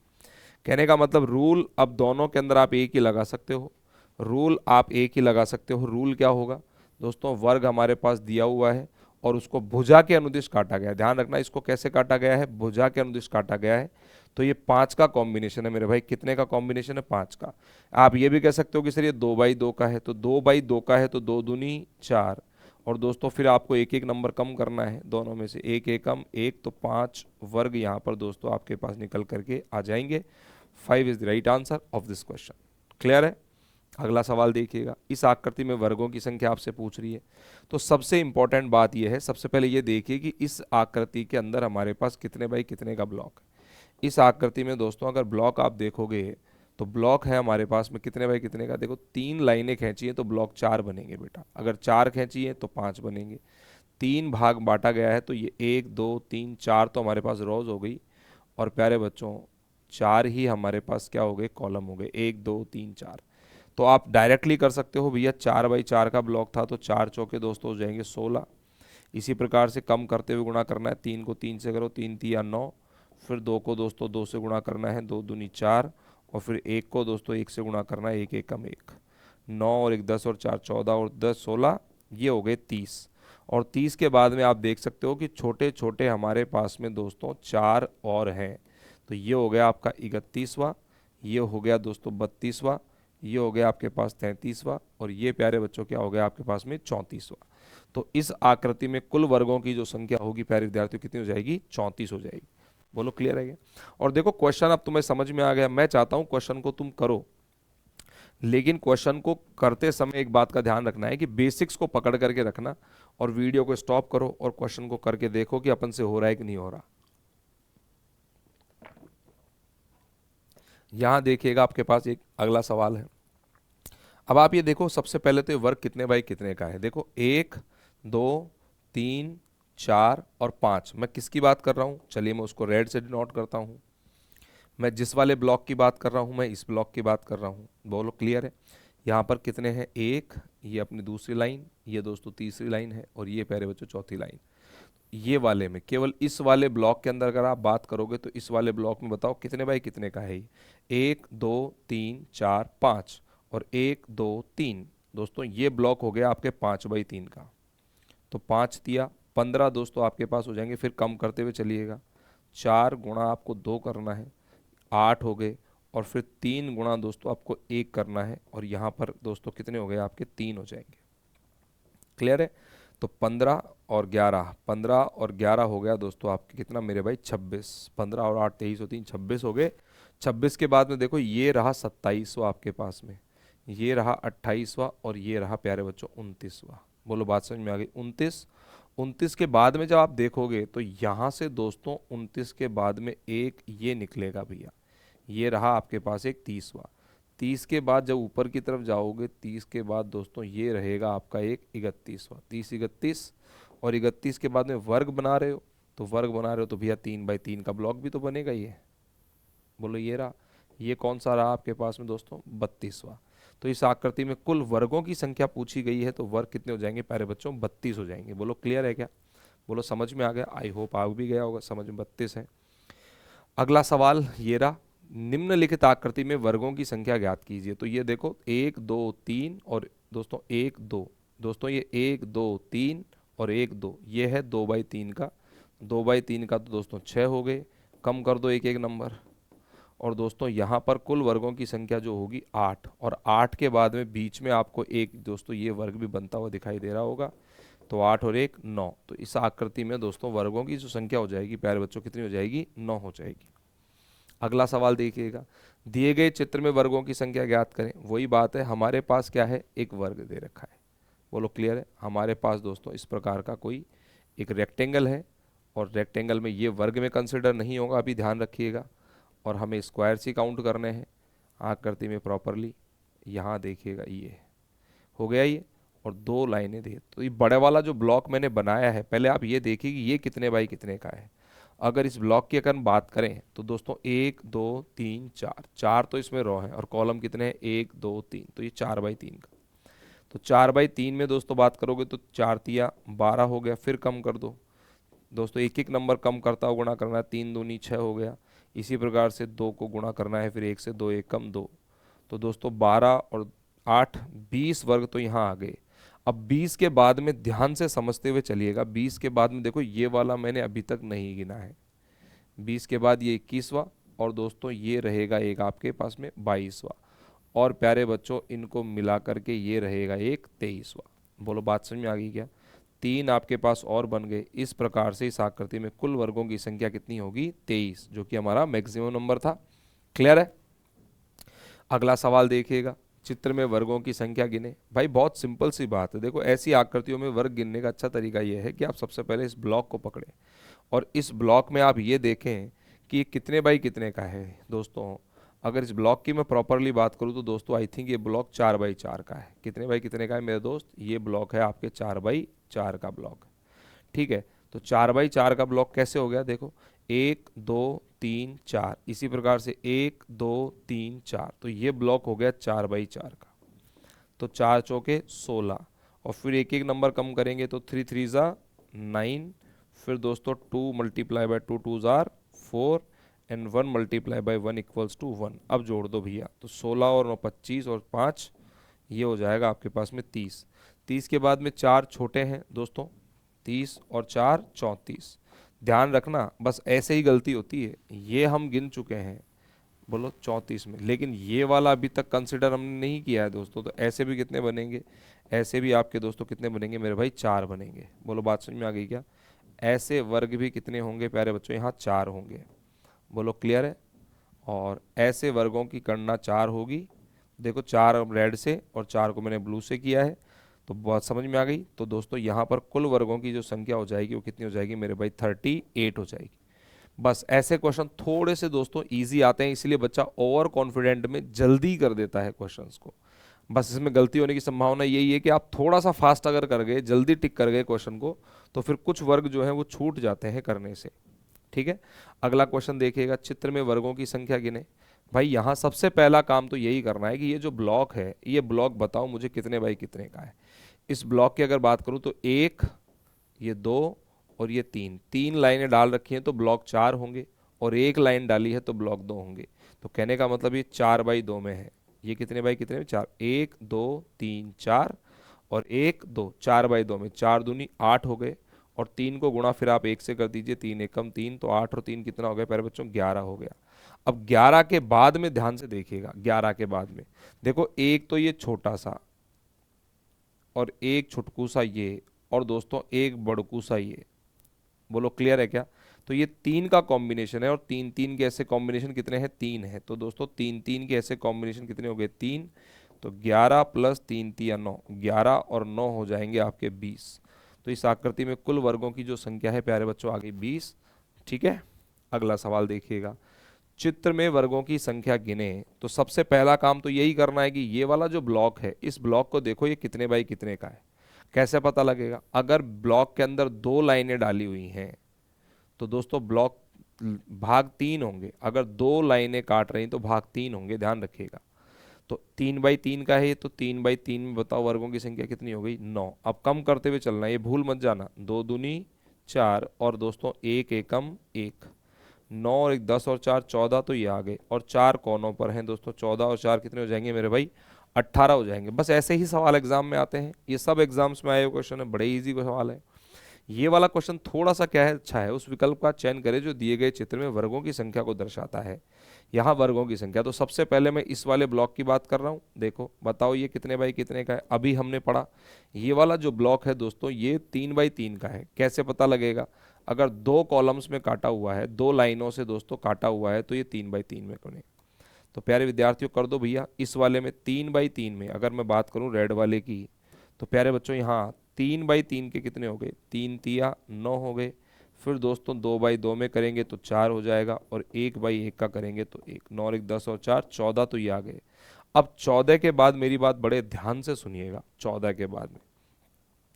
कहने का मतलब रूल अब दोनों के अंदर आप एक ही लगा सकते हो, रूल आप एक ही लगा सकते हो। रूल क्या होगा दोस्तों, वर्ग हमारे पास दिया हुआ है और उसको भुजा के अनुदिश काटा गया है। ध्यान रखना इसको कैसे काटा गया है, भुजा के अनुदिश काटा गया है। तो ये 5 का कॉम्बिनेशन है मेरे भाई। कितने का कॉम्बिनेशन है, 5 का। आप ये भी कह सकते हो कि सर ये 2x2 का है, तो 2x2 का है तो 2 दूनी 4, और दोस्तों फिर आपको एक एक नंबर कम करना है दोनों में से, एक एकम 1, तो 5 वर्ग यहाँ पर दोस्तों आपके पास निकल करके आ जाएंगे। 5 is the right answer of this question. Clear है। अगला सवाल देखिएगा, इस आकृति में वर्गों की संख्या आपसे पूछ रही है। तो सबसे इंपॉर्टेंट बात यह है, सबसे पहले ये देखिए कि इस आकृति के अंदर हमारे पास कितने बाई कितने का ब्लॉक है। इस आकृति में दोस्तों अगर ब्लॉक आप देखोगे तो ब्लॉक है हमारे पास में कितने बाई कितने का। देखो 3 लाइनें खींची हैं तो ब्लॉक 4 बनेंगे बेटा, अगर 4 खींची है तो 5 बनेंगे, 3 भाग बांटा गया है, तो ये 1 2 3 4 तो हमारे पास रोज हो गई, और प्यारे बच्चों 4 ही हमारे पास क्या हो गए, कॉलम हो गए, 1 2 3 4। तो आप डायरेक्टली कर सकते हो भैया, 4x4 का ब्लॉक था तो 4 चौके दोस्तों हो जाएंगे 16। इसी प्रकार से कम करते हुए गुणा करना है, 3 को 3 से करो, 3 तिया 9, फिर 2 को दोस्तों 2 से गुणा करना है, 2 दूनी 4, और फिर 1 को दोस्तों 1 से गुणा करना है, 1 1 कम 1, 9 और 1 10 और 4 14 और 10 16, ये हो गए 30। और 30 के बाद में आप देख सकते हो कि छोटे छोटे हमारे पास में दोस्तों 4 और हैं, तो ये हो गया आपका 31वां, ये हो गया दोस्तों 32वां, ये हो गया आपके पास 33वां, और ये प्यारे बच्चों क्या हो गया आपके पास में 34वां। तो इस आकृति में कुल वर्गों की जो संख्या होगी प्यारे विद्यार्थियों कितनी हो जाएगी, 34 हो जाएगी। बोलो क्लियर है क्या? और देखो क्वेश्चन अब तुम्हें समझ में आ गया। मैं चाहता हूं क्वेश्चन को तुम करो, लेकिन क्वेश्चन को करते समय एक बात का ध्यान रखना है कि बेसिक्स को पकड़ करके रखना, और वीडियो को स्टॉप करो और क्वेश्चन को करके देखो कि अपन से हो रहा है कि नहीं हो रहा। यहां देखिएगा आपके पास एक अगला सवाल है। अब आप ये देखो, सबसे पहले तो ये वर्ग कितने बाई कितने का है। देखो 1 2 3 4 और 5। मैं किसकी बात कर रहा हूं, चलिए मैं उसको रेड से डिनोट करता हूं। मैं जिस वाले ब्लॉक की बात कर रहा हूं, मैं इस ब्लॉक की बात कर रहा हूं। बोलो क्लियर है? यहाँ पर कितने हैं, 1, ये अपनी दूसरी लाइन, ये दोस्तों तीसरी लाइन है, और ये प्यारे बच्चों चौथी लाइन। ये वाले में केवल इस वाले ब्लॉक के अंदर अगर आप बात करोगे तो इस वाले ब्लॉक में बताओ कितने बाई कितने का है ये, 1 2 3 4 5 और 1 2 3। दोस्तों ये ब्लॉक हो गया आपके 5x3 का, तो 5 तिया 15 दोस्तों आपके पास हो जाएंगे। फिर कम करते हुए चलिएगा, 4 गुणा आपको 2 करना है, 8 हो गए, और फिर 3 गुणा दोस्तों आपको 1 करना है, और यहाँ पर दोस्तों कितने हो गए आपके, 3 हो जाएंगे। क्लियर है? तो 15 और 11, 15 और 11 हो गया दोस्तों आपके कितना मेरे भाई, 26। 15 और 8 23 और 3 26 हो गए। 26 के बाद में देखो ये रहा 27वां आपके पास में, ये रहा 28वां, और ये रहा प्यारे बच्चों 29वां। बोलो बात समझ में आ गई? 29। 29 के बाद में जब आप देखोगे तो यहाँ से दोस्तों 29 के बाद में एक ये निकलेगा भैया, ये रहा आपके पास एक 30वां। 30 के बाद जब ऊपर की तरफ जाओगे, 30 के बाद दोस्तों ये रहेगा आपका एक 31वां। 30 31, और 31 के बाद में वर्ग बना रहे हो, तो वर्ग बना रहे हो तो भैया 3x3 का ब्लॉक भी तो बनेगा ये। बोलो ये रहा, ये कौन सा रहा आपके पास में दोस्तों, 32वां। तो इस आकृति में कुल वर्गों की संख्या पूछी गई है, तो वर्ग कितने हो जाएंगे प्यारे बच्चों, 32 हो जाएंगे। बोलो क्लियर है क्या? बोलो समझ में आ गया? आई होप आ भी गया होगा समझ में, 32 है। अगला सवाल ये रहा, निम्नलिखित आकृति में वर्गों की संख्या ज्ञात कीजिए। तो ये देखो 1 2 3 और दोस्तों 1 2, दोस्तों ये 1 2 3 और 1 2, ये है 2x3 का। 2x3 का तो दोस्तों 6 हो गए, कम कर दो एक एक नंबर, और दोस्तों यहाँ पर कुल वर्गों की संख्या जो होगी 8, और 8 के बाद में बीच में आपको एक दोस्तों ये वर्ग भी बनता हुआ दिखाई दे रहा होगा, तो 8 और 1 9। तो इस आकृति में दोस्तों वर्गों की जो संख्या हो जाएगी प्यारे बच्चों कितनी हो जाएगी, 9 हो जाएगी। अगला सवाल देखिएगा, दिए गए चित्र में वर्गों की संख्या ज्ञात करें। वही बात है, हमारे पास क्या है, एक वर्ग दे रखा है। बोलो क्लियर है? हमारे पास दोस्तों इस प्रकार का कोई एक रेक्टेंगल है, और रेक्टेंगल में ये वर्ग में कंसिडर नहीं होगा, अभी ध्यान रखिएगा, और हमें स्क्वायर्स ही काउंट करने हैं आकृति में प्रॉपरली। यहाँ देखिएगा ये हो गया ये, और 2 लाइनें दे। तो ये बड़े वाला जो ब्लॉक मैंने बनाया है, पहले आप ये देखिए कि ये कितने बाई कितने का है। अगर इस ब्लॉक की अगर बात करें तो दोस्तों 1 2 3 4, 4 तो इसमें रो है, और कॉलम कितने हैं, 1 2 3, तो ये 4x3 का। तो 4x3 में दोस्तों बात करोगे तो 4 तिया 12 हो गया, फिर कम कर दो दोस्तों, एक एक नंबर कम करता हुआ गुणा करना है, 3 दूनी 6 हो गया। इसी प्रकार से 2 को गुणा करना है, फिर 1 से 2 1 कम 2, तो दोस्तों 12 और 8 20 वर्ग तो यहाँ आ गए। अब 20 के बाद में ध्यान से समझते हुए चलिएगा, 20 के बाद में देखो ये वाला मैंने अभी तक नहीं गिना है, 20 के बाद ये 21वां, और दोस्तों ये रहेगा एक आपके पास में 22वां, और प्यारे बच्चों इनको मिला करके ये रहेगा एक 23वां। बोलो बात समझ में आ गई क्या? 3 आपके पास और बन गए। इस प्रकार से इस आकृति में कुल वर्गों की संख्या कितनी होगी, 23, जो कि हमारा मैक्सिमम नंबर था। क्लियर है? अगला सवाल देखिएगा, चित्र में वर्गों की संख्या गिने। भाई बहुत सिंपल सी बात है, देखो ऐसी आकृतियों में वर्ग गिनने का अच्छा तरीका यह है कि आप सबसे पहले इस ब्लॉक को पकड़ें, और इस ब्लॉक में आप ये देखें कि ये कितने बाई कितने का है। दोस्तों अगर इस ब्लॉक की मैं प्रॉपरली बात करूँ तो दोस्तों आई थिंक ये ब्लॉक 4x4 का है। कितने बाई कितने का है मेरे दोस्त, ये ब्लॉक है आपके 4x4 का ब्लॉक। ठीक है। तो 4x4 का ब्लॉक कैसे हो गया, देखो 1 2 3 4, इसी प्रकार से 1 2 3 4, तो ये ब्लॉक हो गया 4x4 का। तो 4 चौके 16, और फिर एक एक नंबर कम करेंगे तो 3 3 ज़ा 9, फिर दोस्तों 2 मल्टीप्लाई बाय 2 2 ज़ार 4, and 1 multiply by 1 equals to 1। अब जोड़ दो भैया, तो 16 और 9 25 और 5, ये हो जाएगा आपके पास में 30। 30 के बाद में 4 छोटे हैं दोस्तों, 30 और 4 34। ध्यान रखना बस ऐसे ही गलती होती है, ये हम गिन चुके हैं बोलो 34 में, लेकिन ये वाला अभी तक कंसिडर हमने नहीं किया है दोस्तों। तो ऐसे भी कितने बनेंगे, ऐसे भी आपके दोस्तों कितने बनेंगे मेरे भाई, 4 बनेंगे। बोलो बात समझ में आ गई क्या। ऐसे वर्ग भी कितने होंगे प्यारे बच्चों, यहाँ 4 होंगे। बोलो क्लियर है। और ऐसे वर्गों की गणना 4 होगी। देखो 4 रेड से और 4 को मैंने ब्लू से किया है, तो बात समझ में आ गई। तो दोस्तों यहाँ पर कुल वर्गों की जो संख्या हो जाएगी वो कितनी हो जाएगी मेरे भाई, 38 हो जाएगी। बस ऐसे क्वेश्चन थोड़े से दोस्तों इजी आते हैं, इसलिए बच्चा ओवर कॉन्फिडेंट में जल्दी कर देता है क्वेश्चंस को। बस इसमें गलती होने की संभावना यही है कि आप थोड़ा सा फास्ट अगर कर गए, जल्दी टिक कर गए क्वेश्चन को, तो फिर कुछ वर्ग जो है वो छूट जाते हैं करने से। ठीक है, अगला क्वेश्चन देखिएगा, चित्र में वर्गों की संख्या गिने। भाई यहाँ सबसे पहला काम तो यही करना है कि ये जो ब्लॉक है, ये ब्लॉक बताओ मुझे कितने बाई कितने का है। इस ब्लॉक की अगर बात करूँ तो 1, ये 2 और ये 3, 3 लाइनें डाल रखी हैं तो ब्लॉक 4 होंगे, और एक लाइन डाली है तो ब्लॉक 2 होंगे। तो कहने का मतलब ये 4/2 में है। ये कितने बाई कितने में, 4, 1 2 3 4, और 1 2, 4/2 में 4 दूनी 8 हो गए, और 3 को गुणा फिर आप 1 से कर दीजिए, 3 एकम 3, तो 8 और 3 कितना हो गया प्यारे बच्चों, 11 हो गया। अब 11 के बाद में ध्यान से देखिएगा, 11 के बाद में देखो एक तो ये छोटा सा, और एक छुटकू सा ये, और दोस्तों एक बड़कू सा ये। बोलो क्लियर है क्या। तो ये 3 का कॉम्बिनेशन है, और 3 3 के ऐसे कॉम्बिनेशन कितने हैं, 3 है। तो दोस्तों 3 3 के ऐसे कॉम्बिनेशन कितने हो गए, 3। तो 11 प्लस 3 3 9, 11 और 9 हो जाएंगे आपके 20। तो इस आकृति में कुल वर्गों की जो संख्या है प्यारे बच्चों आ गई 20। ठीक है, अगला सवाल देखिएगा, चित्र में वर्गों की संख्या गिने। तो सबसे पहला काम तो यही करना है कि ये वाला जो ब्लॉक है, इस ब्लॉक को देखो ये कितने बाई कितने का है। कैसे पता लगेगा, अगर ब्लॉक के अंदर 2 लाइनें डाली हुई हैं तो दोस्तों ब्लॉक भाग 3 होंगे, अगर 2 लाइनें काट रही तो भाग 3 होंगे, ध्यान रखिएगा। तो 3/3 का है ये, तो 3/3 में बताओ वर्गों की संख्या कितनी हो गई, 9। अब कम करते हुए चलना, ये भूल मत जाना, 2 दूनी 4, और दोस्तों 1 एकम 1, 9 और 1 10 और 4 14, तो ये आ गए, और 4 कोनों पर हैं दोस्तों, 14 और 4 कितने हो जाएंगे मेरे भाई, 18 हो जाएंगे। बस ऐसे ही सवाल एग्जाम में आते हैं, ये सब एग्जाम्स में आए हुए क्वेश्चन है, बड़े इजी सवाल है। ये वाला क्वेश्चन थोड़ा सा क्या है, अच्छा है, उस विकल्प का चयन करें जो दिए गए चित्र में वर्गों की संख्या को दर्शाता है। यहाँ वर्गों की संख्या, तो सबसे पहले मैं इस वाले ब्लॉक की बात कर रहा हूँ। देखो बताओ ये कितने बाई कितने का है, अभी हमने पढ़ा ये वाला जो ब्लॉक है दोस्तों, ये 3/3 का है। कैसे पता लगेगा, अगर 2 कॉलम्स में काटा हुआ है, 2 लाइनों से दोस्तों काटा हुआ है, तो ये 3/3 में बने। तो प्यारे विद्यार्थियों कर दो भैया, इस वाले में 3/3 में अगर मैं बात करूं रेड वाले की, तो प्यारे बच्चों यहाँ 3/3 के कितने हो गए, 3 तिया 9 हो गए। फिर दोस्तों 2/2 में करेंगे तो 4 हो जाएगा, और 1/1 का करेंगे तो 1, 9 और 1 10 और 4 14, तो ये आ गए। अब 14 के बाद मेरी बात बड़े ध्यान से सुनिएगा, 14 के बाद में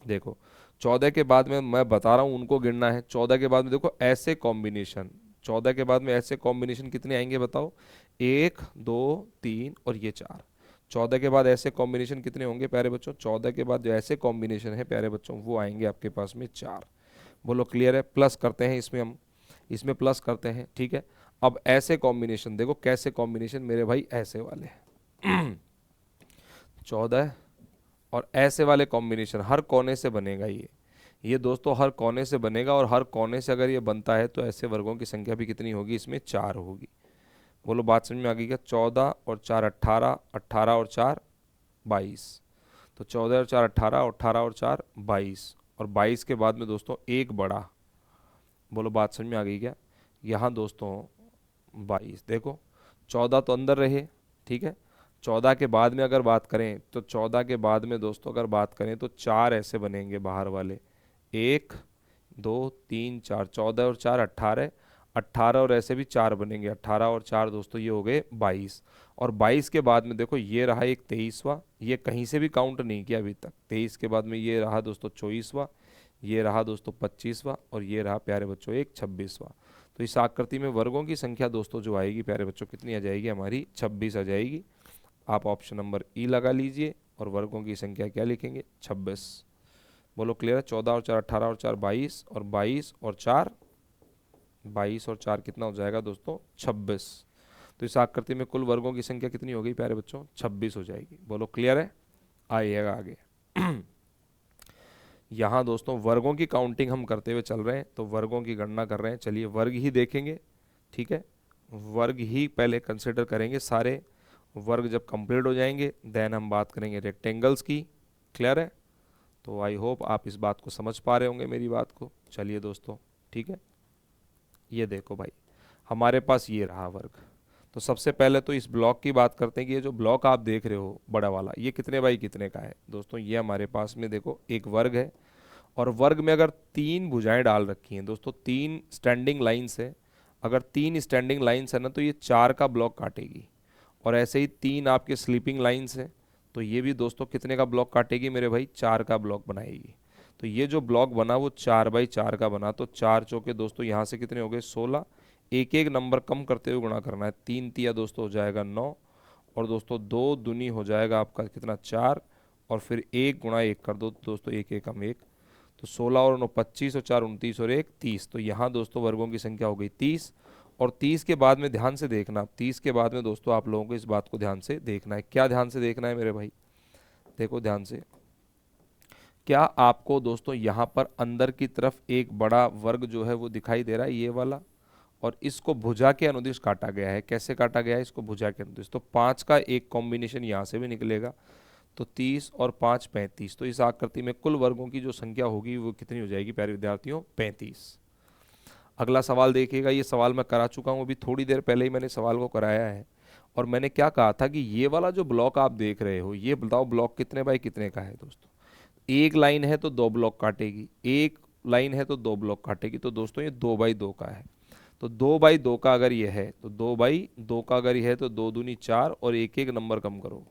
देखो, 14 के बाद में मैं बता रहा हूँ उनको गिनना है। 14 के बाद में देखो ऐसे कॉम्बिनेशन, 14 के बाद में ऐसे कॉम्बिनेशन कितने आएंगे बताओ, 1 2 3 और ये 4। 14 के बाद ऐसे कॉम्बिनेशन कितने होंगे प्यारे बच्चों, 14 के बाद जो ऐसे कॉम्बिनेशन है प्यारे बच्चों वो आएंगे आपके पास में 4। बोलो क्लियर है। प्लस करते हैं इसमें, हम इसमें प्लस करते हैं, ठीक है। अब ऐसे कॉम्बिनेशन देखो, कैसे कॉम्बिनेशन मेरे भाई, ऐसे वाले 14 और ऐसे वाले कॉम्बिनेशन हर कोने से बनेगा ये दोस्तों हर कोने से बनेगा, और हर कोने से अगर ये बनता है तो ऐसे वर्गों की संख्या भी कितनी होगी, इसमें 4 होगी। बोलो बात समझ में आ गई क्या। 14 और 4 18, 18 और 4 22, तो 14 और 4 18, 18 और 4 22, और 22 के बाद में दोस्तों एक बड़ा। बोलो बात समझ में आ गई क्या। यहाँ दोस्तों 22 देखो, 14 तो अंदर रहे, ठीक है। 14 के बाद में अगर बात करें तो 14 के बाद में दोस्तों अगर बात करें तो 4 ऐसे बनेंगे बाहर वाले, 1 2 3 4, 14 और 4 18, 18 और ऐसे भी 4 बनेंगे, 18 और 4 दोस्तों ये हो गए 22। और 22 के बाद में देखो ये रहा एक 23वां, ये कहीं से भी काउंट नहीं किया अभी तक। 23 के बाद में ये रहा दोस्तों 24वां, ये रहा दोस्तों 25वां और ये रहा प्यारे बच्चों एक 26वां। तो इस आकृति में वर्गों की संख्या दोस्तों जो आएगी प्यारे बच्चों कितनी आ जाएगी हमारी 26 आ जाएगी। आप ऑप्शन नंबर ई लगा लीजिए और वर्गों की संख्या क्या लिखेंगे 26। बोलो क्लियर है। 14 और 4 18 और 4 22 और 22 और 4 कितना हो जाएगा दोस्तों 26। तो इस आकृति में कुल वर्गों की संख्या कितनी हो गई प्यारे बच्चों 26 हो जाएगी। बोलो क्लियर है। आइएगा आगे। यहाँ दोस्तों वर्गों की काउंटिंग हम करते हुए चल रहे हैं तो वर्गों की गणना कर रहे हैं। चलिए वर्ग ही देखेंगे, ठीक है, वर्ग ही पहले कंसिडर करेंगे। सारे वर्ग जब कंप्लीट हो जाएंगे देन हम बात करेंगे रेक्टेंगल्स की। क्लियर है। तो आई होप आप इस बात को समझ पा रहे होंगे मेरी बात को। चलिए दोस्तों ठीक है, ये देखो भाई हमारे पास ये रहा वर्ग। तो सबसे पहले तो इस ब्लॉक की बात करते हैं कि ये जो ब्लॉक आप देख रहे हो बड़ा वाला ये कितने बाई कितने का है दोस्तों। ये हमारे पास में देखो एक वर्ग है और वर्ग में अगर 3 भुजाएं डाल रखी हैं दोस्तों, 3 स्टैंडिंग लाइंस है। अगर 3 स्टैंडिंग लाइंस है ना तो ये 4 का ब्लॉक काटेगी। और ऐसे ही 3 आपके स्लीपिंग लाइंस है तो ये भी दोस्तों कितने का ब्लॉक काटेगी मेरे भाई 4 का ब्लॉक बनाएगी। तो ये जो ब्लॉक बना वो 4x4 का बना। तो 4 चौके दोस्तों यहाँ से कितने हो गए 16। एक एक नंबर कम करते हुए गुणा करना है। 3 तिया दोस्तों हो जाएगा 9 और दोस्तों 2 दूनी हो जाएगा आपका कितना 4 और फिर 1 गुणा 1 कर दो दोस्तों 1 एकम 1। तो 16 और 9 25 और 4 29 और 1 30। तो यहाँ दोस्तों वर्गों की संख्या हो गई 30। और 30 के बाद में ध्यान से देखना, 30 के बाद में दोस्तों आप लोगों को इस बात को ध्यान से देखना है। क्या ध्यान से देखना है मेरे भाई, देखो ध्यान से। क्या आपको दोस्तों यहाँ पर अंदर की तरफ एक बड़ा वर्ग जो है वो दिखाई दे रहा है ये वाला, और इसको भुजा के अनुदिश काटा गया है। कैसे काटा गया है इसको भुजा के अनुदिश। तो 5 का एक कॉम्बिनेशन यहाँ से भी निकलेगा। तो 30 और 5 35। तो इस आकृति में कुल वर्गों की जो संख्या होगी वो कितनी हो जाएगी प्यारे विद्यार्थियों 35। अगला सवाल देखिएगा। ये सवाल मैं करा चुका हूँ अभी थोड़ी देर पहले ही मैंने सवाल को कराया है। और मैंने क्या कहा था कि ये वाला जो ब्लॉक आप देख रहे हो ये बताओ ब्लॉक कितने बाई कितने का है दोस्तों। एक लाइन है तो 2 ब्लॉक काटेगी, एक लाइन है तो 2 ब्लॉक काटेगी। तो दोस्तों ये 2x2 का है। तो 2x2 का अगर ये है तो 2x2 का अगर ये है तो 2 दूनी 4 और एक एक नंबर कम करो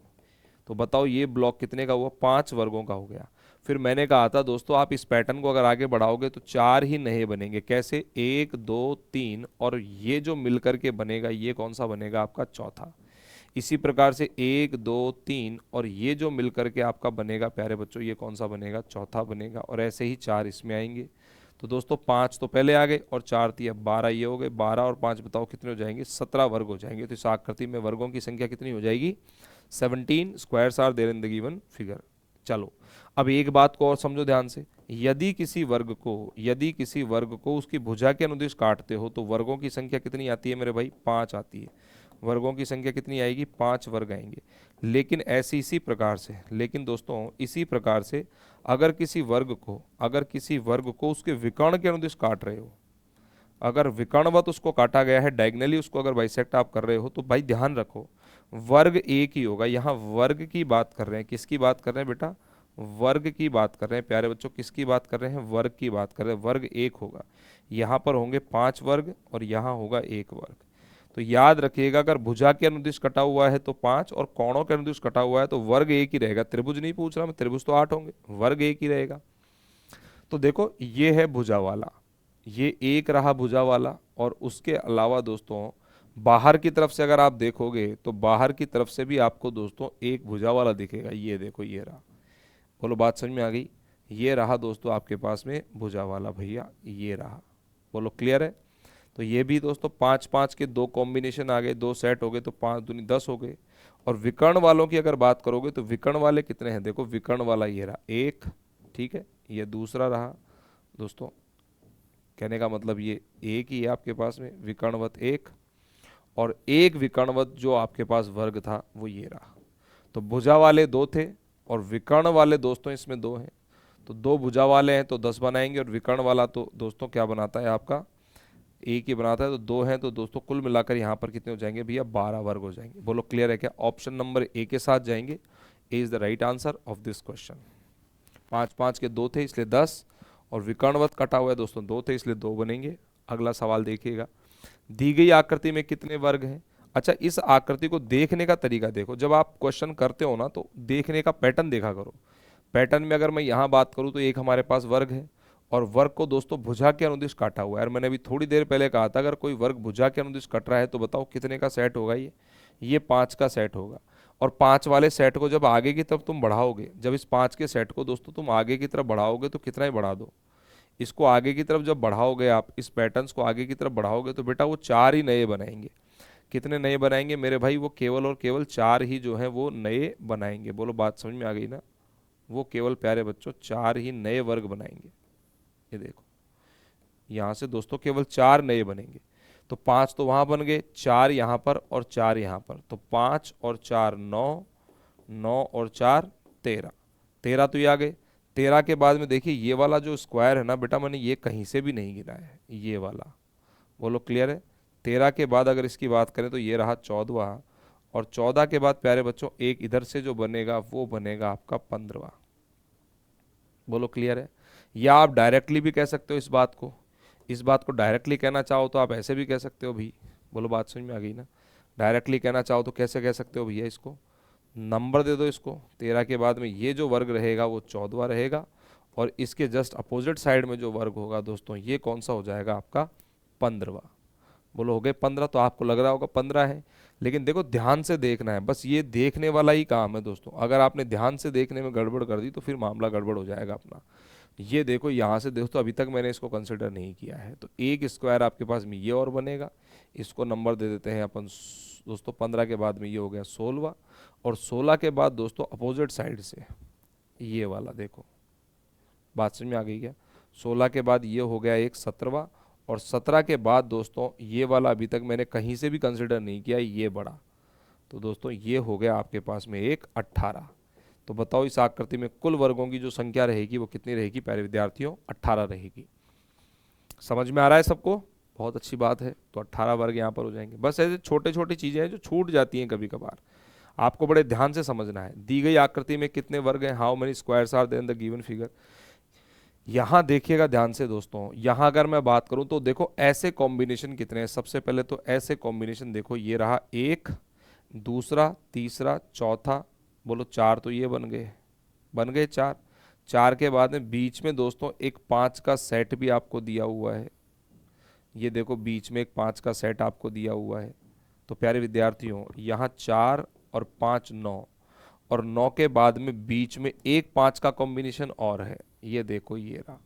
तो बताओ ये ब्लॉक कितने का हुआ 5 वर्गों का हो गया। फिर मैंने कहा था दोस्तों आप इस पैटर्न को अगर आगे बढ़ाओगे तो 4 ही नए बनेंगे। कैसे 1 2 3 और ये जो मिलकर के बनेगा ये कौन सा बनेगा आपका चौथा। इसी प्रकार से 1 2 3 और ये जो मिलकर के आपका बनेगा प्यारे बच्चों ये कौन सा बनेगा चौथा बनेगा। और ऐसे ही 4 इसमें आएंगे। तो दोस्तों 5 तो पहले आ गए और 4 तिया 12 ये हो गए। 12 और 5 बताओ कितने हो जाएंगे 17 वर्ग हो जाएंगे। तो इस आकृति में वर्गों की संख्या कितनी हो जाएगी 17 squares are there in the given figure. चलो अब एक बात को और समझो ध्यान से। यदि किसी वर्ग को उसकी भुजा के अनुदिश काटते हो तो वर्गों की संख्या कितनी आती है मेरे भाई 5 आती है। वर्गों की संख्या कितनी आएगी 5 वर्ग आएंगे। लेकिन इसी प्रकार से अगर किसी वर्ग को उसके विकर्ण के अनुदिश काट रहे हो, अगर विकर्णवत उसको काटा गया है डायगनली उसको अगर बाइसेक्ट आप कर रहे हो तो भाई ध्यान रखो वर्ग एक ही होगा। यहाँ वर्ग की बात कर रहे हैं, किसकी बात कर रहे हैं बेटा वर्ग की बात कर रहे हैं प्यारे बच्चों। किसकी बात कर रहे हैं वर्ग की बात कर रहे हैं। वर्ग एक होगा। यहाँ पर होंगे 5 वर्ग और यहाँ होगा 1 वर्ग। तो याद रखिएगा अगर भुजा के अनुदिश कटा हुआ है तो 5 और कोणों के अनुदिश कटा हुआ है तो वर्ग एक ही रहेगा। त्रिभुज नहीं पूछ रहा मैं, त्रिभुज तो 8 होंगे, वर्ग एक ही रहेगा। तो देखो ये है भुजा वाला, ये एक रहा भुजा वाला। और उसके अलावा दोस्तों बाहर की तरफ से अगर आप देखोगे तो बाहर की तरफ से भी आपको दोस्तों एक भुजा वाला दिखेगा। ये देखो ये रहा। बोलो बात समझ में आ गई। ये रहा दोस्तों आपके पास में भुजा वाला भैया, ये रहा। बोलो क्लियर है। तो ये भी दोस्तों 5 5 के 2 कॉम्बिनेशन आ गए, 2 सेट हो गए तो 5 दूनी 10 हो गए। और विकर्ण वालों की अगर बात करोगे तो विकर्ण वाले कितने हैं देखो। विकर्ण वाला ये रहा 1, ठीक है, ये दूसरा रहा दोस्तों। कहने का मतलब ये एक ही है आपके पास में विकर्णवत 1 और एक विकर्णवत जो आपके पास वर्ग था वो ये रहा। तो भुजा वाले 2 थे और विकर्ण वाले दोस्तों इसमें 2 हैं। तो 2 भुजा वाले हैं तो 10 बनाएंगे और विकर्ण वाला तो दोस्तों क्या बनाता है आपका एक ही बनाता है। तो 2 हैं तो दोस्तों कुल मिलाकर यहाँ पर कितने हो जाएंगे भैया 12 वर्ग हो जाएंगे। बोलो क्लियर है क्या। ऑप्शन नंबर ए के साथ जाएंगे। A is the right answer of this question. 5 5 के 2 थे इसलिए 10 और विकर्णवत कटा हुआ है दोस्तों 2 थे इसलिए 2 बनेंगे। अगला सवाल देखिएगा। दी गई आकृति में कितने वर्ग हैं। अच्छा इस आकृति को देखने का तरीका देखो। जब आप क्वेश्चन करते हो ना तो देखने का पैटर्न देखा करो। पैटर्न में अगर मैं यहाँ बात करूँ तो एक हमारे पास वर्ग है और वर्ग को दोस्तों भुजा के अनुदिश काटा हुआ है। और मैंने अभी थोड़ी देर पहले कहा था अगर कोई वर्ग भुजा के अनुदिश कट रहा है तो बताओ कितने का सेट होगा ये 5 का सेट होगा। और 5 वाले सेट को जब आगे की तरफ तुम बढ़ाओगे, जब इस 5 के सेट को दोस्तों तुम आगे की तरफ बढ़ाओगे तो कितना ही बढ़ा दो, इसको आगे की तरफ जब बढ़ाओगे आप, इस पैटर्न्स को आगे की तरफ बढ़ाओगे तो बेटा वो 4 ही नए बनाएंगे। कितने नए बनाएंगे मेरे भाई? वो केवल और केवल 4 ही जो है वो नए बनाएंगे। बोलो बात समझ में आ गई ना? वो केवल प्यारे बच्चों 4 ही नए वर्ग बनाएंगे। ये देखो यहाँ से दोस्तों केवल 4 नए बनेंगे। तो 5 तो वहां बन गए, 4 यहाँ पर और 4 यहाँ पर, तो 5 और 4 9, 9 और 4 13, 13 तो ये आ गए। 13 के बाद में देखिए ये वाला जो स्क्वायर है ना बेटा, मैंने ये कहीं से भी नहीं गिना है, ये वाला। बोलो क्लियर है? 13 के बाद अगर इसकी बात करें तो ये रहा 14, और 14 के बाद प्यारे बच्चों एक इधर से जो बनेगा वो बनेगा आपका 15। बोलो क्लियर है? या आप डायरेक्टली भी कह सकते हो इस बात को डायरेक्टली कहना चाहो तो आप ऐसे भी कह सकते हो भी। बोलो बात समझ में आ गई ना? डायरेक्टली कहना चाहो तो कैसे कह सकते हो भैया? इसको नंबर दे दो इसको, 13 के बाद में ये जो वर्ग रहेगा वो 14वां रहेगा, और इसके जस्ट अपोजिट साइड में जो वर्ग होगा दोस्तों ये कौन सा हो जाएगा आपका? 15वां। बोलो हो गए 15? तो आपको लग रहा होगा 15 है, लेकिन देखो ध्यान से देखना है, बस ये देखने वाला ही काम है दोस्तों। अगर आपने ध्यान से देखने में गड़बड़ कर दी तो फिर मामला गड़बड़ हो जाएगा अपना। ये देखो यहाँ से दोस्तों अभी तक मैंने इसको कंसिडर नहीं किया है, तो एक स्क्वायर आपके पास में ये और बनेगा, इसको नंबर दे देते हैं अपन दोस्तों। 15 के बाद में ये हो गया 16, और 16 के बाद दोस्तों अपोजिट साइड से ये वाला देखो, बात समझ में आ गई क्या? 16 के बाद ये हो गया एक 17वां, और 17 के बाद दोस्तों ये वाला अभी तक मैंने कहीं से भी कंसिडर नहीं किया, ये बड़ा, तो दोस्तों ये हो गया आपके पास में एक 18। तो बताओ इस आकृति में कुल वर्गों की जो संख्या रहेगी वो कितनी रहेगी प्यारे विद्यार्थियों? 18 रहेगी। समझ में आ रहा है सबको? बहुत अच्छी बात है। तो 18 वर्ग यहाँ पर हो जाएंगे। बस ऐसे छोटे छोटी चीजें हैं जो छूट जाती हैं कभी कभार, आपको बड़े ध्यान से समझना है। दी गई आकृति में कितने वर्ग हैं? How many squares are there in the given figure? यहाँ देखिएगा ध्यान से दोस्तों, यहाँ अगर मैं बात करूं तो देखो ऐसे कॉम्बिनेशन कितने हैं। सबसे पहले तो ऐसे कॉम्बिनेशन देखो, ये रहा एक, दूसरा, तीसरा, चौथा, बोलो 4 तो ये बन गए 4। 4 के बाद में बीच में दोस्तों एक 5 का सेट भी आपको दिया हुआ है। ये देखो बीच में एक 5 का सेट आपको दिया हुआ है। तो प्यारे विद्यार्थियों यहाँ 4 और 5 9, और 9 के बाद में बीच में एक 5 का कॉम्बिनेशन और है। ये देखो ये रहा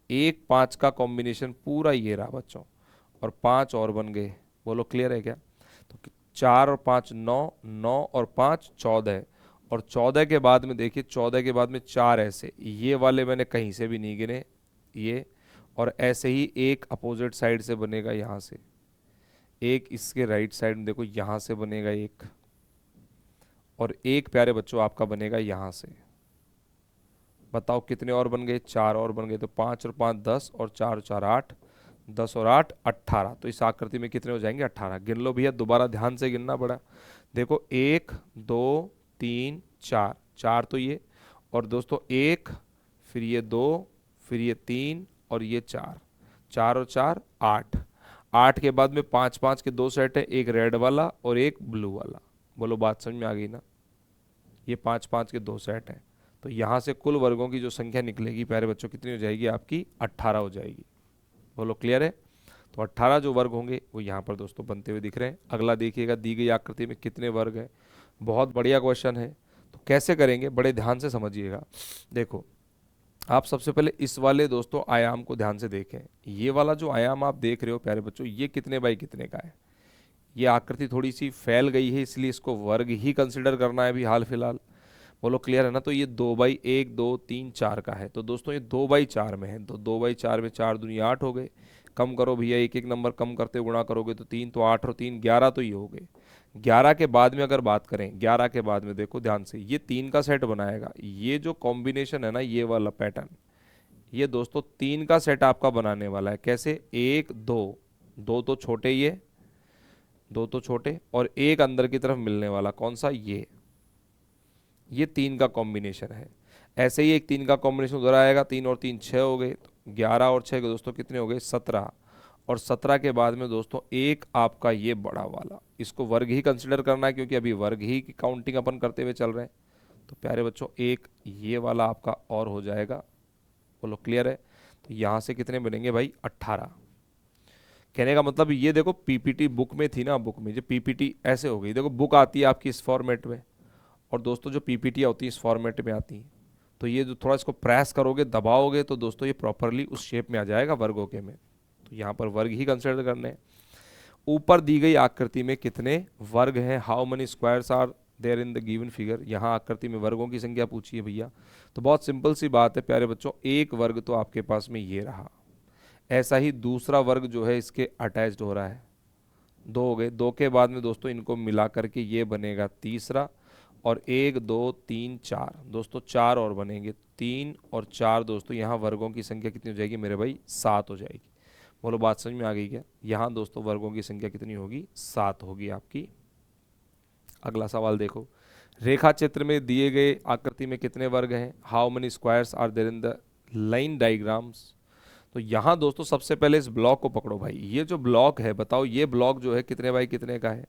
एक 5 का कॉम्बिनेशन पूरा, ये रहा बच्चों, और 5 और बन गए। बोलो क्लियर है क्या? तो 4 और 5 9, 9 और 5 14, और 14 के बाद में देखिए 14 के बाद में 4 ऐसे, ये वाले मैंने कहीं से भी नहीं गिने ये, और ऐसे ही एक अपोजिट साइड से बनेगा यहाँ से, एक इसके राइट साइड में देखो यहाँ से बनेगा एक, और एक प्यारे बच्चों आपका बनेगा यहाँ से। बताओ कितने और बन गए? 4 और बन गए। तो 5 और 5 10, और 4 और 4 8, 10 और 8 18। तो इस आकृति में कितने हो जाएंगे? 18। गिन लो भैया, दोबारा ध्यान से गिनना पड़ा। देखो 1 2 3 4, 4 तो ये, और दोस्तों 1, फिर ये 2, फिर ये 3, और ये 4, 4 और 4 8। 8 के बाद में 5 5 के 2 सेट है, एक रेड वाला और एक ब्लू वाला। बोलो बात समझ में आ गई ना? ये 5 5 के 2 सेट हैं। तो यहाँ से कुल वर्गों की जो संख्या निकलेगी प्यारे बच्चों कितनी हो जाएगी? आपकी 18 हो जाएगी। बोलो क्लियर है? तो 18 जो वर्ग होंगे वो यहाँ पर दोस्तों बनते हुए दिख रहे हैं। अगला देखिएगा, दी गई आकृति में कितने वर्ग हैं। बहुत बढ़िया क्वेश्चन है। तो कैसे करेंगे, बड़े ध्यान से समझिएगा। देखो आप सबसे पहले इस वाले दोस्तों आयाम को ध्यान से देखें। ये वाला जो आयाम आप देख रहे हो प्यारे बच्चों, ये कितने बाई कितने का है? ये आकृति थोड़ी सी फैल गई है, इसलिए इसको वर्ग ही कंसिडर करना है अभी हाल फिलहाल। बोलो क्लियर है ना? तो ये 2/1 2 3 4 का है। तो दोस्तों ये 2/4 में है। तो 2/4 में 4 दूनी 8 हो गए। कम करो भैया, एक एक नंबर कम करते गुणा करोगे तो 3, तो 8 और 3 11, तो ये हो गए। 11 के बाद में अगर बात करें, 11 के बाद में देखो ध्यान से, ये 3 का सेट बनाएगा। ये जो कॉम्बिनेशन है ना, ये वाला पैटर्न, ये दोस्तों 3 का सेट आपका बनाने वाला है। कैसे? 1 2, 2 तो छोटे, ये 2 तो छोटे, और एक अंदर की तरफ मिलने वाला कौन सा? ये 3 का कॉम्बिनेशन है। ऐसे ही एक 3 का कॉम्बिनेशन उधर आएगा, 3 और 3 6 हो गए। तो 11 और 6 के दोस्तों कितने हो गए? 17, और 17 के बाद में दोस्तों एक आपका ये बड़ा वाला, इसको वर्ग ही कंसिडर करना है क्योंकि अभी वर्ग ही की काउंटिंग अपन करते हुए चल रहे हैं। तो प्यारे बच्चों एक ये वाला आपका और हो जाएगा बोलो क्लियर है। तो यहाँ से कितने बनेंगे भाई 18। कहने का मतलब ये देखो पीपीटी बुक में थी ना, बुक में जो पीपीटी ऐसे हो गई, देखो बुक आती है आपकी इस फॉर्मेट में, और दोस्तों जो पीपीटी होती है इस फॉर्मेट में आती है। तो ये जो थोड़ा इसको प्रेस करोगे, दबाओगे, तो दोस्तों ये प्रॉपरली उस शेप में आ जाएगा वर्गों के में। तो यहाँ पर वर्ग ही कंसिडर करने हैं। ऊपर दी गई आकृति में कितने वर्ग हैं, how many squares are there in the given figure. यहाँ आकृति में वर्गों की संख्या पूछी है भैया। तो बहुत सिंपल सी बात है प्यारे बच्चों, एक वर्ग तो आपके पास में ये रहा, ऐसा ही दूसरा वर्ग जो है इसके अटैच्ड हो रहा है, दो हो गए, दो के बाद में दोस्तों इनको मिला करके ये बनेगा तीसरा, और 1 2 3 4 दोस्तों 4 और बनेंगे, 3 और 4 दोस्तों यहाँ वर्गों की संख्या कितनी हो जाएगी मेरे भाई 7 हो जाएगी। बोलो बात समझ में आ गई क्या। यहाँ दोस्तों वर्गों की संख्या कितनी होगी 7 होगी आपकी। अगला सवाल देखो, रेखा चित्र में दिए गए आकृति में कितने वर्ग हैं, how many squares are there in the line diagrams. तो यहाँ दोस्तों सबसे पहले इस ब्लॉक को पकड़ो भाई, ये जो ब्लॉक है बताओ ये ब्लॉक जो है कितने बाई कितने का है।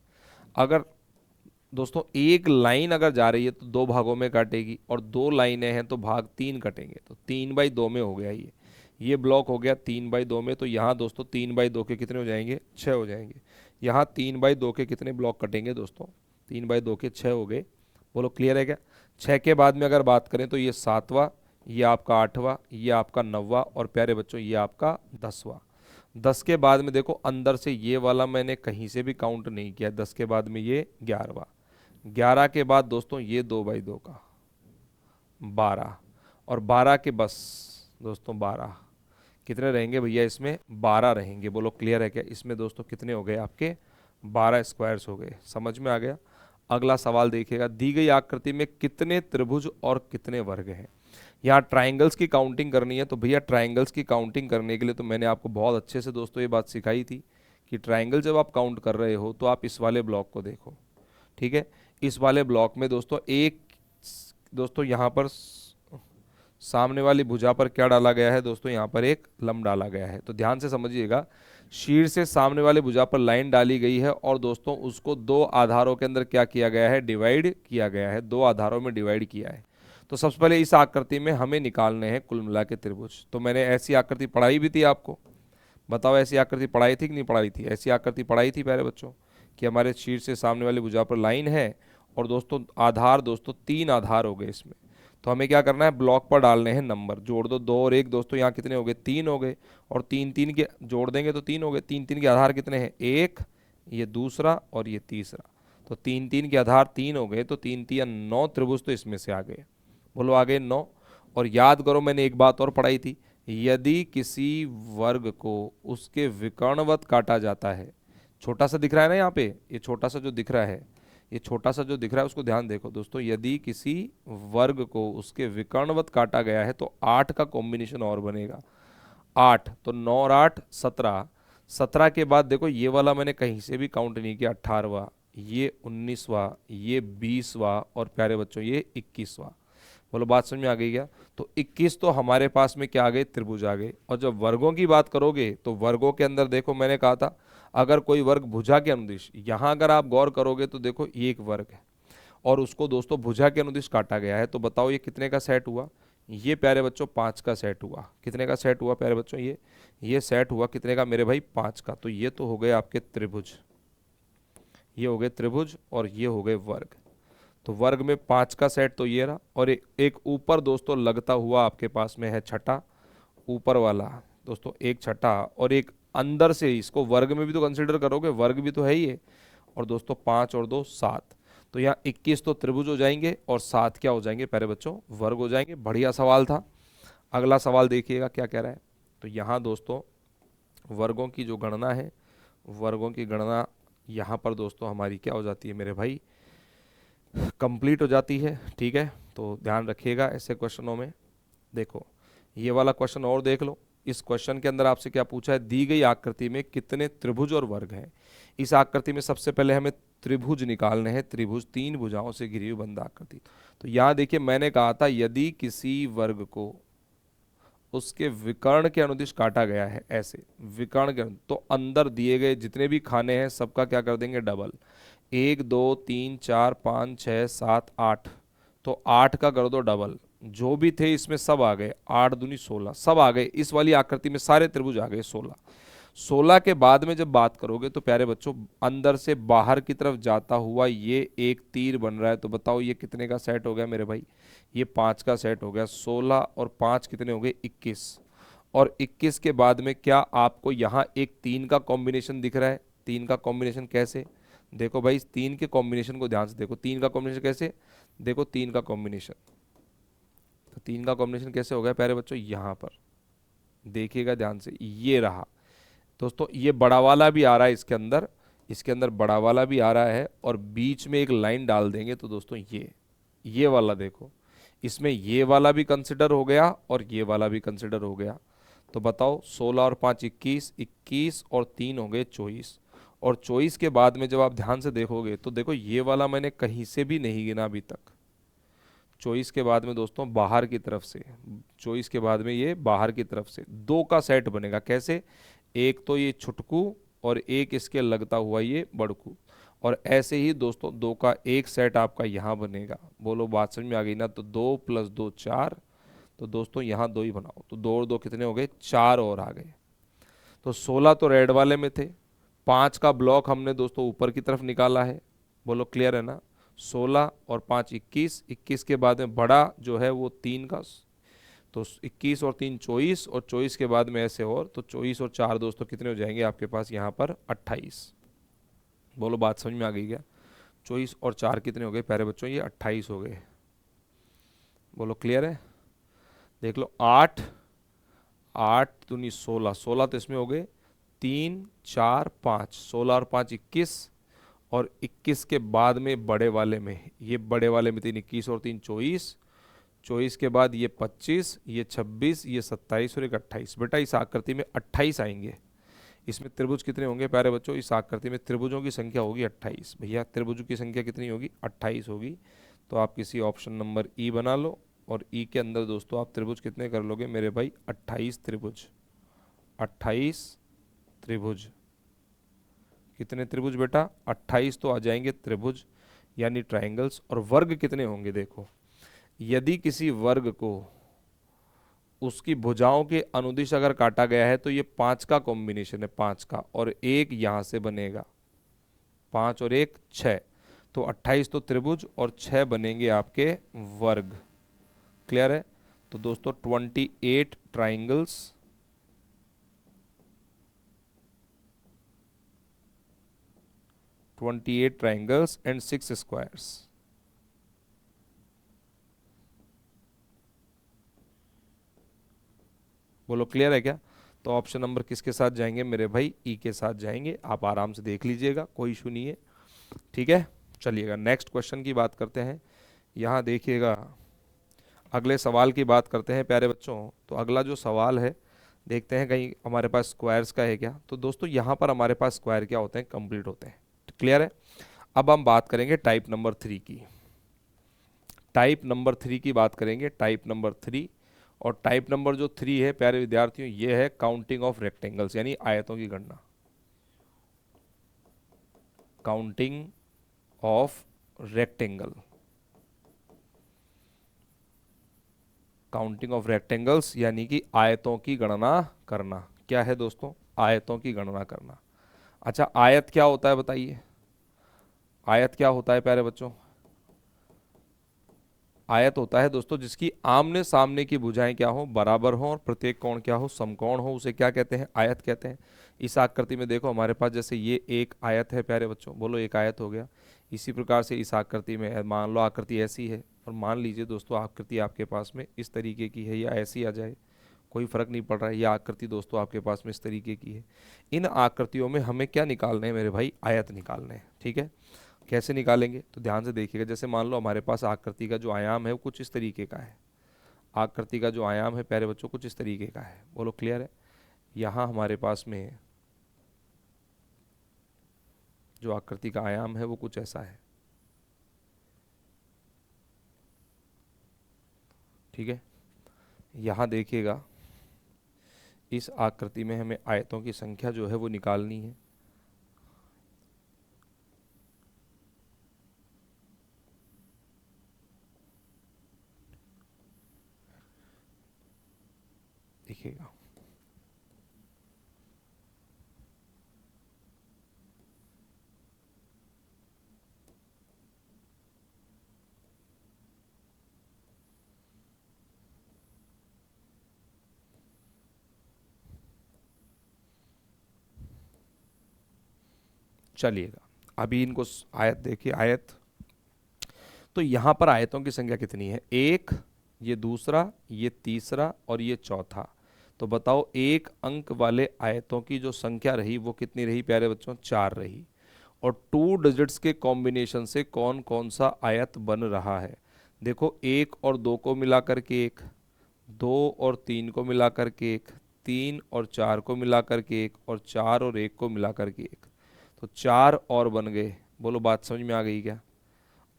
अगर दोस्तों एक लाइन अगर जा रही है तो 2 भागों में काटेगी, और 2 लाइनें हैं तो भाग 3 कटेंगे, तो 3/2 में हो गया ये ब्लॉक हो गया 3/2 में। तो यहाँ दोस्तों 3/2 के कितने हो जाएंगे 6 हो जाएंगे। यहाँ 3/2 के कितने ब्लॉक कटेंगे दोस्तों 3/2 के 6 हो गए। बोलो क्लियर है क्या। 6 के बाद में अगर बात करें तो ये 7वां, ये आपका 8वां, ये आपका 9वां, और प्यारे बच्चों ये आपका 10वां। 10 के बाद में देखो अंदर से ये वाला मैंने कहीं से भी काउंट नहीं किया, 10 के बाद में ये 11वां, 11 के बाद दोस्तों ये 2/2 का 12, और 12 के बस दोस्तों 12 कितने रहेंगे भैया इसमें 12 रहेंगे। बोलो क्लियर है क्या। इसमें दोस्तों कितने हो गए आपके 12 स्क्वायर्स हो गए। समझ में आ गया। अगला सवाल देखिएगा, दी गई आकृति में कितने त्रिभुज और कितने वर्ग हैं। यहाँ ट्राइंगल्स की काउंटिंग करनी है। तो भैया ट्राइंगल्स की काउंटिंग करने के लिए तो मैंने आपको बहुत अच्छे से दोस्तों ये बात सिखाई थी कि ट्राइंगल जब आप काउंट कर रहे हो तो आप इस वाले ब्लॉक को देखो, ठीक है। इस वाले ब्लॉक में दोस्तों एक दोस्तों यहाँ पर सामने वाली भुजा पर क्या डाला गया है दोस्तों, यहाँ पर एक लंब डाला गया है। तो ध्यान से समझिएगा, शीर्ष से सामने वाले भुजा पर लाइन डाली गई है, और दोस्तों उसको 2 आधारों के अंदर क्या किया गया है डिवाइड किया गया है, 2 आधारों में डिवाइड किया है। तो सबसे पहले इस आकृति में हमें निकालने हैं कुल मिला के त्रिभुज। तो मैंने ऐसी आकृति पढ़ाई भी थी आपको, बताओ ऐसी आकृति पढ़ाई थी कि नहीं पढ़ाई थी। ऐसी आकृति पढ़ाई थी प्यारे बच्चों कि हमारे शीर्ष से सामने वाली भुजा पर लाइन है, और दोस्तों आधार दोस्तों 3 आधार हो गए इसमें। तो हमें क्या करना है ब्लॉक पर डालने हैं नंबर, जोड़ दो 2 और 1 दोस्तों यहाँ कितने हो गए 3 हो गए, और 3 3 के जोड़ देंगे तो 3 हो गए। 3 3 के आधार कितने हैं 1, ये दूसरा और ये तीसरा। तो 3 3 के आधार 3 हो गए, तो 3 3 9 त्रिभुज तो इसमें से आ गए। बोलो आ गए 9। और याद करो मैंने एक बात और पढ़ाई थी, यदि किसी वर्ग को उसके विकर्णवत काटा जाता है, छोटा सा दिख रहा है ना यहाँ पे, ये छोटा सा जो दिख रहा है, ये छोटा सा जो दिख रहा है उसको ध्यान देखो दोस्तों, यदि किसी वर्ग को उसके विकर्णवत काटा गया है तो 8 का कॉम्बिनेशन और बनेगा 8, तो 9 और 8 17। 17 के बाद देखो ये वाला मैंने कहीं से भी काउंट नहीं किया, 18वां, ये 19वां, ये 20वां, और प्यारे बच्चों ये 21वां। बोलो बात समझ में आ गई क्या। तो 21 तो हमारे पास में क्या आ गए त्रिभुज आ गए। और जब वर्गों की बात करोगे तो वर्गों के अंदर देखो मैंने कहा था अगर कोई वर्ग भुजा के अनुदिश, यहाँ अगर आप गौर करोगे तो देखो ये एक वर्ग है और उसको दोस्तों भुजा के अनुदिश काटा गया है, तो बताओ ये कितने का सेट हुआ। ये प्यारे बच्चों 5 का सेट हुआ। कितने का सेट हुआ प्यारे बच्चों, ये सेट हुआ कितने का मेरे भाई 5 का। तो ये तो हो गए आपके त्रिभुज, ये हो गए त्रिभुज और ये हो गए वर्ग। तो वर्ग में 5 का सेट तो ये रहा, और एक ऊपर दोस्तों लगता हुआ आपके पास में है छठा, ऊपर वाला दोस्तों एक छठा, और एक अंदर से इसको वर्ग में भी तो कंसिडर करोगे, वर्ग भी तो है ही है। और दोस्तों 5 और 2 7, तो यहाँ 21 तो त्रिभुज हो जाएंगे और 7 क्या हो जाएंगे प्यारे बच्चों वर्ग हो जाएंगे। बढ़िया सवाल था। अगला सवाल देखिएगा क्या कह रहा है। तो यहाँ दोस्तों वर्गों की जो गणना है, वर्गों की गणना यहाँ पर दोस्तों हमारी क्या हो जाती है मेरे भाई कंप्लीट हो जाती है। ठीक है, तो ध्यान रखिएगा ऐसे क्वेश्चनों में। देखो ये वाला क्वेश्चन और देख लो। इस क्वेश्चन के अंदर आपसे क्या पूछा है, दी गई आकृति में कितने त्रिभुज और वर्ग हैं। इस आकृति में सबसे पहले हमें त्रिभुज निकालने हैं। त्रिभुज 3 भुजाओं से घिरी हुई बंद आकृति। तो यहाँ देखिए मैंने कहा था यदि किसी वर्ग को उसके विकर्ण के अनुदिश काटा गया है, ऐसे विकर्ण के तो अंदर दिए गए जितने भी खाने हैं सबका क्या कर देंगे डबल। 1 2 3 4 5 6 7 8, तो 8 का कर दो डबल, जो भी थे इसमें सब आ गए, 8 दूनी 16 सब आ गए, इस वाली आकृति में सारे त्रिभुज आ गए 16। 16 के बाद में जब बात करोगे तो प्यारे बच्चों अंदर से बाहर की तरफ जाता हुआ ये एक तीर बन रहा है, तो बताओ ये कितने का सेट हो गया मेरे भाई? ये 5 का सेट हो गया। 16 और 5 कितने हो गए? 21। और 21 के बाद में क्या आपको यहाँ एक 3 का कॉम्बिनेशन दिख रहा है? 3 का कॉम्बिनेशन कैसे? देखो भाई, इस 3 के कॉम्बिनेशन को ध्यान से देखो। 3 का कॉम्बिनेशन कैसे? देखो 3 का कॉम्बिनेशन, तो 3 का कॉम्बिनेशन कैसे हो गया प्यारे बच्चों? यहाँ पर देखिएगा ध्यान से, ये रहा दोस्तों, ये बड़ा वाला भी आ रहा है इसके अंदर बड़ा वाला भी आ रहा है, और बीच में एक लाइन डाल देंगे तो दोस्तों ये वाला देखो, इसमें ये वाला भी कंसिडर हो गया और ये वाला भी कंसिडर हो गया। तो बताओ 16 और 5 21, 21 और 3 हो गए 24। और 24 के बाद में जब आप ध्यान से देखोगे तो देखो ये वाला मैंने कहीं से भी नहीं गिना अभी तक। 24 के बाद में दोस्तों बाहर की तरफ से, 24 के बाद में ये बाहर की तरफ से 2 का सेट बनेगा। कैसे? एक तो ये छुटकू और एक इसके लगता हुआ ये बड़कू, और ऐसे ही दोस्तों 2 का एक सेट आपका यहाँ बनेगा। बोलो बात समझ में आ गई ना? तो 2 + 2 4, तो दोस्तों यहाँ 2 ही बनाओ, तो 2 और 2 कितने हो गए? 4 और आ गए। तो 16 तो रेड वाले में थे, 5 का ब्लॉक हमने दोस्तों ऊपर की तरफ निकाला है। बोलो क्लियर है ना? 16 और 5 21, 21 के बाद में बड़ा जो है वो 3 का, तो 21 और 3 24, और 24 के बाद में ऐसे और, तो 24 और 4 दोस्तों कितने हो जाएंगे आपके पास यहाँ पर? 28। बोलो बात समझ में आ गई क्या? 24 और 4 कितने हो गए प्यारे बच्चों? ये 28 हो गए। बोलो क्लियर है? देख लो, 8 8 दूनी 16, 16 तो इसमें हो गए, 3 4 5, 16 और 5 21, और 21 के बाद में बड़े वाले में, ये बड़े वाले में 3 21 और 3 24, 24 के बाद ये 25, ये 26, ये 27 और एक 28। बेटा इस आकृति में 28 आएंगे। इसमें त्रिभुज कितने होंगे प्यारे बच्चों? इस आकृति में त्रिभुजों की संख्या होगी 28। भैया त्रिभुजों की संख्या कितनी होगी? 28 होगी। तो आप किसी ऑप्शन नंबर ई बना लो, और ई के अंदर दोस्तों आप त्रिभुज कितने कर लोगे मेरे भाई? 28 त्रिभुज। 28 त्रिभुज। कितने त्रिभुज बेटा? 28 तो आ जाएंगे त्रिभुज, यानी ट्राइंगल्स। और वर्ग कितने होंगे? देखो, यदि किसी वर्ग को उसकी भुजाओं के अनुदिश अगर काटा गया है तो ये 5 का कॉम्बिनेशन है, 5 का, और एक यहां से बनेगा, 5 और 1 6, तो 28 तो त्रिभुज और 6 बनेंगे आपके वर्ग। क्लियर है? तो दोस्तों 28 ट्राइंगल्स, 28 ट्राइंगल्स एंड 6 स्क्वायर्स। बोलो क्लियर है क्या? तो ऑप्शन नंबर किसके साथ जाएंगे मेरे भाई? ई के साथ जाएंगे। आप आराम से देख लीजिएगा, कोई इशू नहीं है। ठीक है, चलिएगा नेक्स्ट क्वेश्चन की बात करते हैं। यहाँ देखिएगा, अगले सवाल की बात करते हैं प्यारे बच्चों। तो अगला जो सवाल है, देखते हैं कहीं हमारे पास स्क्वायर्स का है क्या। तो दोस्तों यहाँ पर हमारे पास स्क्वायर क्या होते हैं? कंप्लीट होते हैं। क्लियर है? अब हम बात करेंगे टाइप नंबर 3 की। टाइप नंबर 3 की बात करेंगे, टाइप नंबर 3। और टाइप नंबर जो 3 है प्यारे विद्यार्थियों, ये है काउंटिंग ऑफ रेक्टेंगल्स, यानी आयतों की गणना। Counting of rectangle, counting of rectangles यानी कि आयतों की गणना करना। क्या है दोस्तों? आयतों की गणना करना। अच्छा, आयत क्या होता है बताइए? आयत क्या होता है प्यारे बच्चों? आयत होता है दोस्तों जिसकी आमने सामने की भुजाएं क्या हो? बराबर हो, और प्रत्येक कोण क्या हो? समकोण हो। उसे क्या कहते हैं? आयत कहते हैं। इस आकृति में देखो हमारे पास जैसे ये एक आयत है प्यारे बच्चों, बोलो एक आयत हो गया। इसी प्रकार से इस आकृति में मान लो आकृति ऐसी है, और मान लीजिए दोस्तों आकृति आपके पास में इस तरीके की है, या ऐसी आ जाए, कोई फर्क नहीं पड़ रहा है। यह आकृति दोस्तों आपके पास में इस तरीके की है। इन आकृतियों में हमें क्या निकालना है मेरे भाई? आयत निकालने हैं। ठीक है, कैसे निकालेंगे? तो ध्यान से देखिएगा। जैसे मान लो हमारे पास आकृति का जो आयाम है वो कुछ इस तरीके का है। आकृति का जो आयाम है प्यारे बच्चों कुछ इस तरीके का है। बोलो क्लियर है? यहाँ हमारे पास में जो आकृति का आयाम है वो कुछ ऐसा है। ठीक है, यहाँ देखिएगा, इस आकृति में हमें आयतों की संख्या जो है वो निकालनी है। देखिएगा। चलिएगा, अभी इनको आयत देखिए, आयत तो यहाँ पर आयतों की संख्या कितनी है? एक, ये दूसरा, ये तीसरा और ये चौथा। तो बताओ एक अंक वाले आयतों की जो संख्या रही वो कितनी रही प्यारे बच्चों? 4 रही। और 2 डिजिट्स के कॉम्बिनेशन से कौन कौन सा आयत बन रहा है? देखो, 1 और 2 को मिलाकर के एक, 2 और 3 को मिलाकर के एक, 3 और 4 को मिलाकर के एक, और 4 और 1 को मिलाकर के एक। तो 4 और बन गए। बोलो बात समझ में आ गई क्या?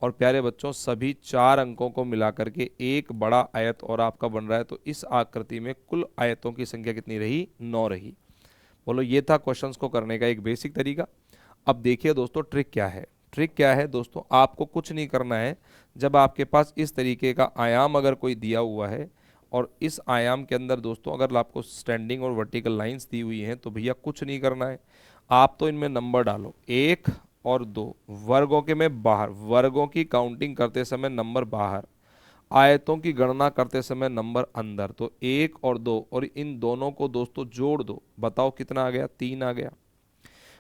और प्यारे बच्चों, सभी 4 अंकों को मिलाकर के एक बड़ा आयत और आपका बन रहा है। तो इस आकृति में कुल आयतों की संख्या कितनी रही? 9 रही। बोलो, ये था क्वेश्चंस को करने का एक बेसिक तरीका। अब देखिए दोस्तों, ट्रिक क्या है? ट्रिक क्या है दोस्तों? आपको कुछ नहीं करना है। जब आपके पास इस तरीके का आयाम अगर कोई दिया हुआ है और इस आयाम के अंदर दोस्तों अगर आपको स्टैंडिंग और वर्टिकल लाइंस दी हुई हैं, तो भैया कुछ नहीं करना है। आप तो इनमें नंबर डालो, 1 और 2, वर्गों के में बाहर, वर्गों की काउंटिंग करते समय नंबर बाहर, आयतों की गणना करते समय नंबर अंदर। तो 1 और 2 और इन दोनों को दोस्तों जोड़ दो, बताओ कितना आ गया? 3 आ गया।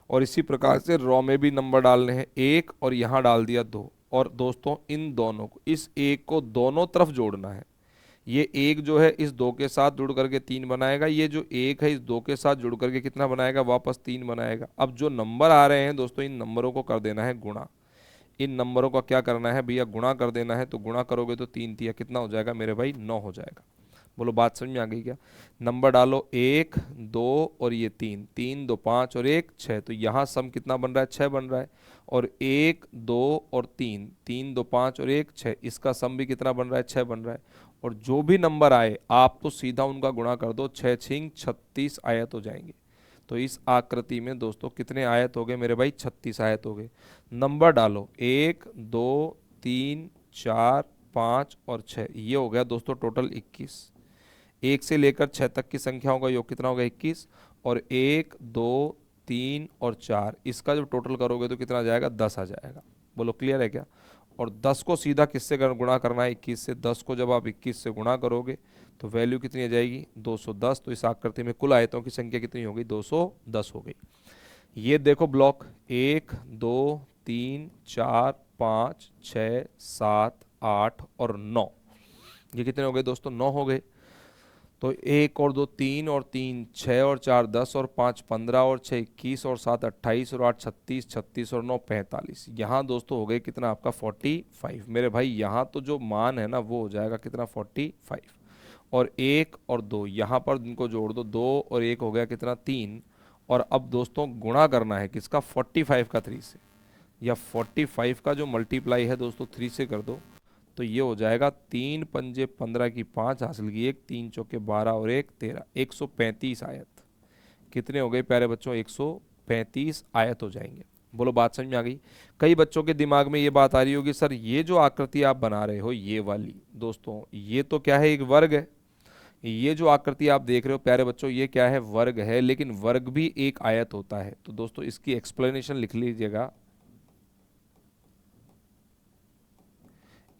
और इसी प्रकार से रॉ में भी नंबर डालने हैं, 1 और यहाँ डाल दिया 2। और दोस्तों इन दोनों को, इस 1 को दोनों तरफ जोड़ना है। ये 1 जो है इस 2 के साथ जुड़ करके 3 बनाएगा, ये जो 1 है इस 2 के साथ जुड़ करके कितना बनाएगा? वापस 3 बनाएगा। अब जो नंबर आ रहे हैं दोस्तों, इन नंबरों को कर देना है गुणा। इन नंबरों का क्या करना है भैया? गुणा कर देना है। तो गुणा करोगे तो 3 तिया कितना हो जाएगा मेरे भाई? 9 हो जाएगा। बोलो बात समझ में आ गई क्या? नंबर डालो, 1 2 और ये 3, 3 2 5 और 1 6। तो यहाँ सम कितना बन रहा है? 6 बन रहा है। और 1 2 और 3, 3 2 5 और 1 6, इसका सम भी कितना बन रहा है? 6 बन रहा है। और जो भी नंबर आए आप तो सीधा उनका गुणा कर दो, 6 6 36 आयत हो जाएंगे। तो इस आकृति में दोस्तों कितने आयत हो गए मेरे भाई? 36 आयत हो गए। नंबर डालो, 1 2 3 4 5 और 6, ये हो गया दोस्तों टोटल 21। 1 से लेकर 6 तक की संख्याओं का योग कितना होगा? 21। और 1 2 3 और 4, इसका जब टोटल करोगे तो कितना आ जाएगा? 10 आ जाएगा। बोलो क्लियर है क्या? और 10 को सीधा किससे गुणा करना है? 21 से। 10 को जब आप 21 से गुणा करोगे तो वैल्यू कितनी आ जाएगी? 210। तो इस आकृति में कुल आयतों की संख्या कितनी हो गई? 210 हो गई। ये देखो ब्लॉक, 1 2 3 4 5 6 7 8 और 9, ये कितने हो गए दोस्तों? 9 हो गए। तो 1 और 2 3 और 3 6 और 4 10 और 5 15 और 6 21 और 7 28 और 8 36, 36 और 9 45। यहाँ दोस्तों हो गए कितना आपका? 45 मेरे भाई। यहाँ तो जो मान है ना वो हो जाएगा कितना? 45। और 1 और 2 यहाँ पर इनको जोड़ दो, 2 और 1 हो गया कितना? 3। और अब दोस्तों गुणा करना है किसका? 45 का 3 से, या 45 का जो मल्टीप्लाई है दोस्तों 3 से कर दो। तो ये हो जाएगा 3 पंजे 15 की 5 हासिल की 1, 3 चौके 12 और 1 13, 135 आयत। कितने हो गए प्यारे बच्चों? 135 आयत हो जाएंगे। बोलो बात समझ में आ गई? कई बच्चों के दिमाग में ये बात आ रही होगी, सर ये जो आकृति आप बना रहे हो ये वाली, दोस्तों ये तो क्या है? एक वर्ग है। ये जो आकृति आप देख रहे हो प्यारे बच्चों, ये क्या है? वर्ग है। लेकिन वर्ग भी एक आयत होता है। तो दोस्तों इसकी एक्सप्लेनेशन लिख लीजिएगा।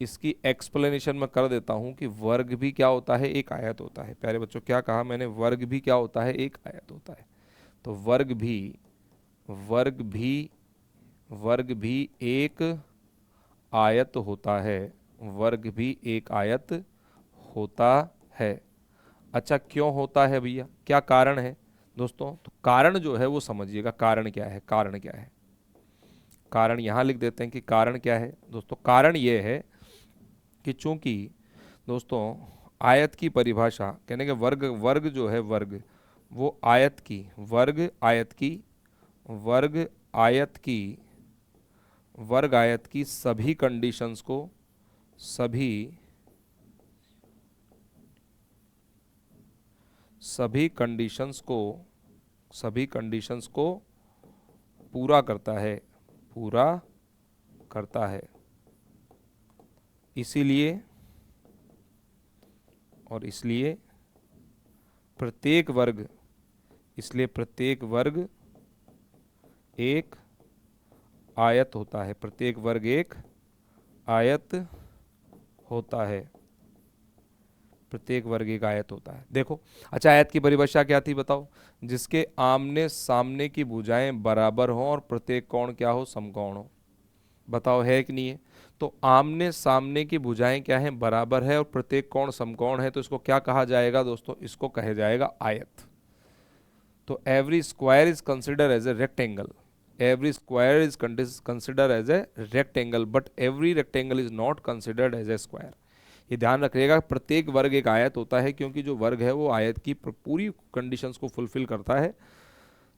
इसकी एक्सप्लेनेशन मैं कर देता हूं कि वर्ग भी क्या होता है? एक आयत होता है। प्यारे बच्चों क्या कहा मैंने? वर्ग भी क्या होता है? एक आयत होता है। तो वर्ग भी वर्ग भी एक आयत होता है। वर्ग भी एक आयत होता है। अच्छा, क्यों होता है भैया? क्या कारण है दोस्तों? तो कारण जो है वो समझिएगा। कारण क्या है? कारण क्या है? कारण यहां लिख देते हैं कि कारण क्या है दोस्तों? कारण ये है कि चूंकि दोस्तों आयत की परिभाषा, कहने के वर्ग, वर्ग जो है वर्ग, वो आयत की, वर्ग आयत की, वर्ग आयत की, वर्ग आयत की सभी कंडीशंस को, सभी सभी कंडीशंस को सभी कंडीशंस को पूरा करता है, पूरा करता है। इसीलिए और इसलिए प्रत्येक वर्ग, इसलिए प्रत्येक वर्ग एक आयत होता है, प्रत्येक वर्ग एक आयत होता है, प्रत्येक वर्ग एक आयत होता है। देखो, अच्छा आयत की परिभाषा क्या थी बताओ? जिसके आमने सामने की भुजाएं बराबर हों और प्रत्येक कोण क्या हो? समकोण हो। बताओ है कि नहीं है? तो आमने सामने की भुजाएं क्या है? बराबर है और प्रत्येक कोण समकोण है, तो इसको क्या कहा जाएगा दोस्तों? इसको कहा जाएगा आयत। तो every square is consider as a rectangle, every square is considered as a rectangle but every rectangle is not considered as a square। ये ध्यान रखिएगा, प्रत्येक वर्ग एक आयत होता है क्योंकि जो वर्ग है वो आयत की पूरी कंडीशंस को फुलफिल करता है।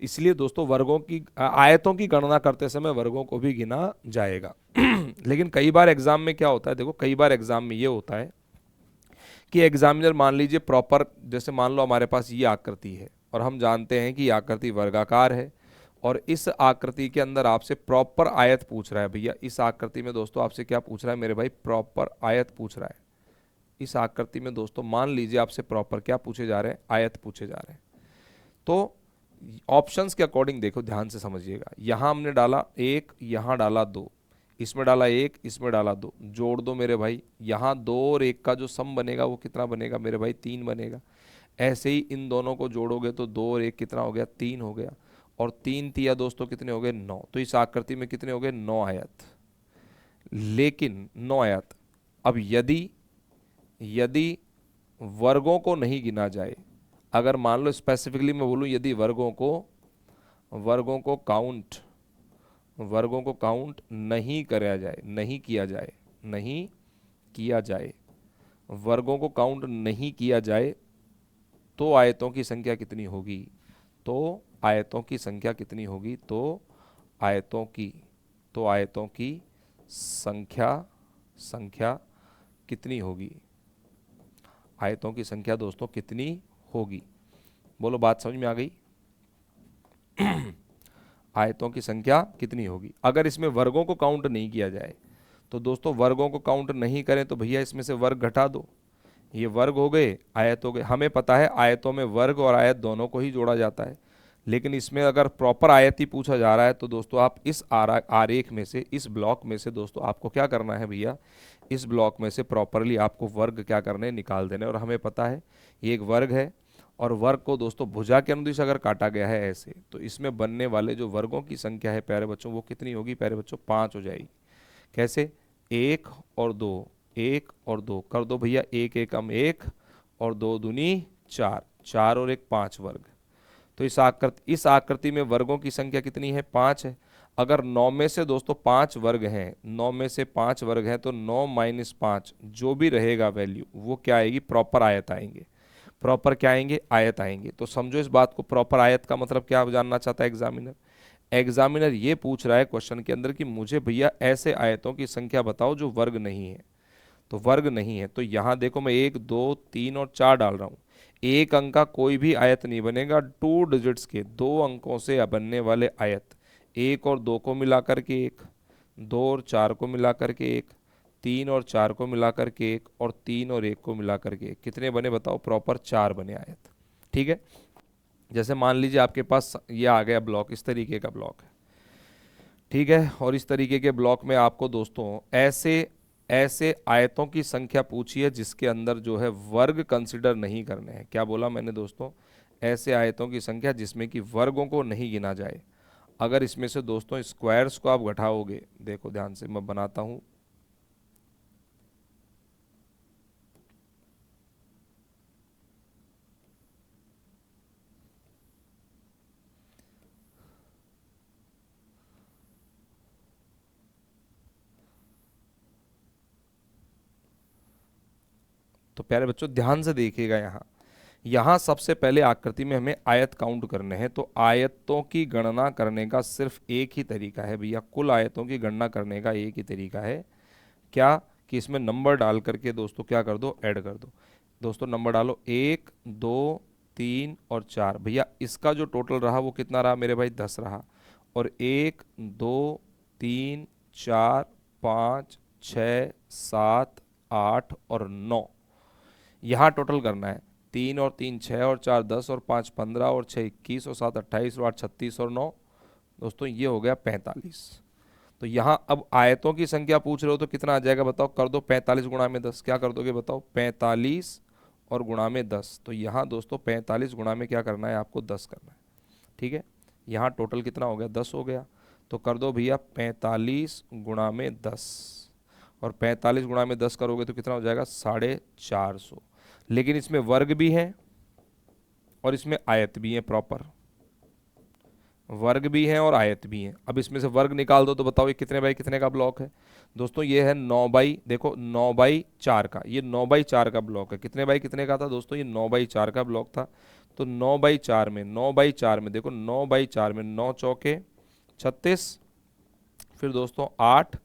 इसलिए दोस्तों वर्गों की आयतों की गणना करते समय वर्गों को भी गिना जाएगा। लेकिन कई बार एग्जाम में क्या होता है, देखो कई बार एग्जाम में ये होता है कि एग्जामिनर मान लीजिए प्रॉपर, जैसे मान लो हमारे पास ये आकृति है और हम जानते हैं कि ये आकृति वर्गाकार है और इस आकृति के अंदर आपसे प्रॉपर आयत पूछ रहा है। भैया इस आकृति में दोस्तों आपसे क्या पूछ रहा है मेरे भाई? प्रॉपर आयत पूछ रहा है। इस आकृति में दोस्तों मान लीजिए आपसे प्रॉपर क्या पूछे जा रहे हैं? आयत पूछे जा रहे हैं। तो ऑप्शंस के अकॉर्डिंग देखो, ध्यान से समझिएगा। यहां हमने डाला 1, यहां डाला 2, इसमें डाला 1, इसमें डाला 2, जोड़ दो मेरे भाई। यहां 2 और 1 का जो सम बनेगा वो कितना बनेगा मेरे भाई? 3 बनेगा। ऐसे ही इन दोनों को जोड़ोगे तो 2 और 1 कितना हो गया? 3 हो गया। और 3 तिया दोस्तों कितने हो गए? 9। तो इस आकृति में कितने हो गए? 9 आयत। लेकिन 9 आयत। अब यदि यदि वर्गों को नहीं गिना जाए, अगर मान लो स्पेसिफिकली मैं बोलूं, यदि वर्गों को काउंट नहीं किया जाए, वर्गों को काउंट नहीं किया जाए, तो आयतों की संख्या कितनी होगी? तो आयतों की संख्या कितनी होगी? तो आयतों की संख्या कितनी होगी? आयतों की संख्या दोस्तों कितनी होगी? बोलो, बात समझ में आ गई? आयतों की संख्या कितनी होगी? अगर इसमें वर्गों को काउंट नहीं किया जाए तो दोस्तों, वर्गों को काउंट नहीं करें तो भैया इसमें से वर्ग घटा दो। ये वर्ग हो गए, आयत हो गए। हमें पता है आयतों में वर्ग और आयत दोनों को ही जोड़ा जाता है, लेकिन इसमें अगर प्रॉपर आयत ही पूछा जा रहा है तो दोस्तों आप इस आरेख में से, इस ब्लॉक में से दोस्तों आपको क्या करना है भैया? इस ब्लॉक में से प्रॉपरली आपको वर्ग क्या करने? निकाल देने। और हमें पता है ये एक वर्ग है और वर्ग को दोस्तों भुजा के अनुदिश अगर काटा गया है ऐसे, तो इसमें बनने वाले जो वर्गों की संख्या है प्यारे बच्चों, वो कितनी होगी प्यारे बच्चों? 5 हो जाएगी। कैसे? 1 और 2, 1 और 2 कर दो भैया, 1 एकम 1 और 2 दूनी 4, 4 और 1 5 वर्ग। तो इस आकृति में वर्गों की संख्या कितनी है? 5 है। अगर 9 में से दोस्तों 5 वर्ग हैं, 9 में से 5 वर्ग हैं, तो 9 माइनस 5 जो भी रहेगा वैल्यू, वो क्या आएगी? प्रॉपर आयत आएंगे। प्रॉपर क्या आएंगे? आयत आएंगे। तो समझो इस बात को, प्रॉपर आयत का मतलब क्या जानना चाहता है एग्जामिनर? एग्जामिनर ये पूछ रहा है क्वेश्चन के अंदर कि मुझे भैया ऐसे आयतों की संख्या बताओ जो वर्ग नहीं है। तो वर्ग नहीं है तो यहां देखो मैं 1, 2, 3 और 4 डाल रहा हूं। एक अंक का कोई भी आयत नहीं बनेगा। 2 डिजिट्स के, 2 अंकों से बनने वाले आयत, 1 और 2 को मिलाकर के 1, 2 और 4 को मिलाकर के 1, 3 और 4 को मिलाकर के 1 और 3 और 1 को मिलाकर के 1, कितने बने बताओ? प्रॉपर 4 बने आयत। ठीक है। जैसे मान लीजिए आपके पास ये आ गया ब्लॉक, इस तरीके का ब्लॉक है, ठीक है। और इस तरीके के ब्लॉक में आपको दोस्तों ऐसे आयतों की संख्या पूछी है जिसके अंदर जो है वर्ग कंसिडर नहीं करने हैं। क्या बोला मैंने दोस्तों? ऐसे आयतों की संख्या जिसमें कि वर्गों को नहीं गिना जाए। अगर इसमें से दोस्तों स्क्वायर्स को आप घटाओगे, देखो ध्यान से मैं बनाता हूं। तो प्यारे बच्चों ध्यान से देखिएगा, यहाँ सबसे पहले आकृति में हमें आयत काउंट करने हैं। तो आयतों की गणना करने का सिर्फ एक ही तरीका है भैया, कुल आयतों की गणना करने का एक ही तरीका है। क्या? कि इसमें नंबर डाल करके दोस्तों क्या कर दो? ऐड कर दो। दोस्तों नंबर डालो, 1, 2, 3 और 4। भैया इसका जो टोटल रहा वो कितना रहा मेरे भाई? 10 रहा। और 1, 2, 3, 4, 5, 6, 7, 8 और 9, यहाँ टोटल करना है। 3 और 3 6 और 4 10 और 5 15 और 6 21 और 7 28 और 8 36 और 9 दोस्तों ये हो गया 45। तो यहाँ अब आयतों की संख्या पूछ रहे हो तो कितना आ जाएगा बताओ, कर दो 45 गुणा में 10, क्या कर दोगे बताओ, 45 और गुणा में 10। तो यहाँ दोस्तों 45 गुणा में क्या करना है आपको, 10 करना है। ठीक है, यहाँ टोटल कितना हो गया, 10 हो गया। तो कर दो भैया 45 गुणा में 10, और 45 गुणा में 10 करोगे तो कितना हो जाएगा, 450। लेकिन इसमें वर्ग भी है और इसमें आयत भी है, प्रॉपर वर्ग भी है और आयत भी है। अब इसमें से वर्ग निकाल दो तो बताओ ये कितने बाई कितने का ब्लॉक है दोस्तों, ये है 9 बाई, देखो 9 बाई 4 का, ये 9 बाई 4 का ब्लॉक है। कितने बाई कितने का था दोस्तों, ये 9 बाई 4 का ब्लॉक था। तो 9 बाई 4 में, 9 बाई 4 में देखो, 9 बाई 4 में 9 चौके 36, फिर दोस्तों 8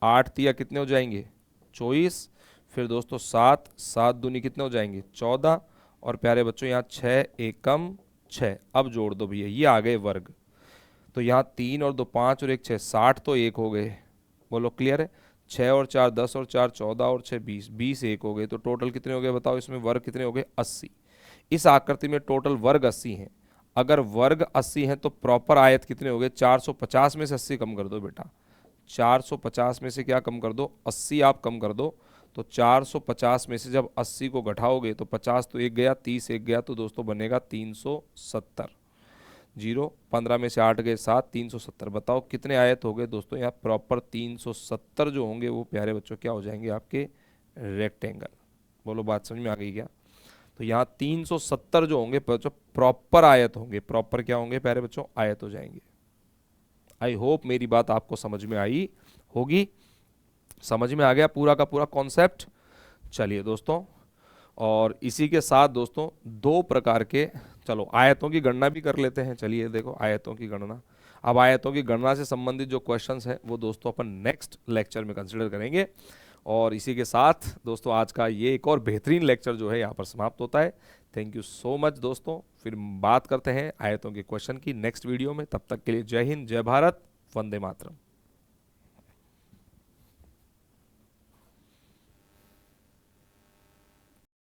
8 तिया कितने हो जाएंगे 24, फिर दोस्तों 7 7 दूनी कितने हो जाएंगे 14, और प्यारे बच्चों यहाँ 6 एकम 6। अब जोड़ दो भैया, ये आ गए वर्ग। तो यहाँ 3 और 2 5 और 1 6 60 तो एक हो गए, बोलो क्लियर है। 6 और 4 10 और 4 14 और 6 20 20 एक हो गए। तो टोटल कितने हो गए बताओ, इसमें वर्ग कितने हो गए 80। इस आकृति में टोटल वर्ग 80 हैं। अगर वर्ग 80 हैं तो प्रॉपर आयत कितने हो गए, 450 में से 80 कम कर दो बेटा, 450 में से क्या कम कर दो, 80 आप कम कर दो। तो 450 में से जब 80 को घटाओगे तो 50 तो एक गया, 30 एक गया, तो दोस्तों बनेगा 370। 0 15 में से 8 गए 7, 370। बताओ कितने आयत हो गए दोस्तों, यहाँ प्रॉपर 370 जो होंगे वो प्यारे बच्चों क्या हो जाएंगे आपके, रेक्टेंगल। बोलो बात समझ में आ गई क्या। तो यहाँ 370 जो होंगे बच्चों प्रॉपर आयत होंगे, प्रॉपर क्या होंगे प्यारे बच्चों, आयत हो जाएंगे। आई होप मेरी बात आपको समझ में आई होगी, समझ में आ गया पूरा का पूरा कॉन्सेप्ट। चलिए दोस्तों, और इसी के साथ दोस्तों दो प्रकार के, चलो आयतों की गणना भी कर लेते हैं। चलिए देखो आयतों की गणना, अब आयतों की गणना से संबंधित जो क्वेश्चंस हैं वो दोस्तों अपन नेक्स्ट लेक्चर में कंसिडर करेंगे। और इसी के साथ दोस्तों आज का ये एक और बेहतरीन लेक्चर जो है यहाँ पर समाप्त होता है। थैंक यू सो मच दोस्तों, फिर बात करते हैं आयतों के क्वेश्चन की नेक्स्ट वीडियो में। तब तक के लिए जय हिंद, जय भारत, वंदे मातरम।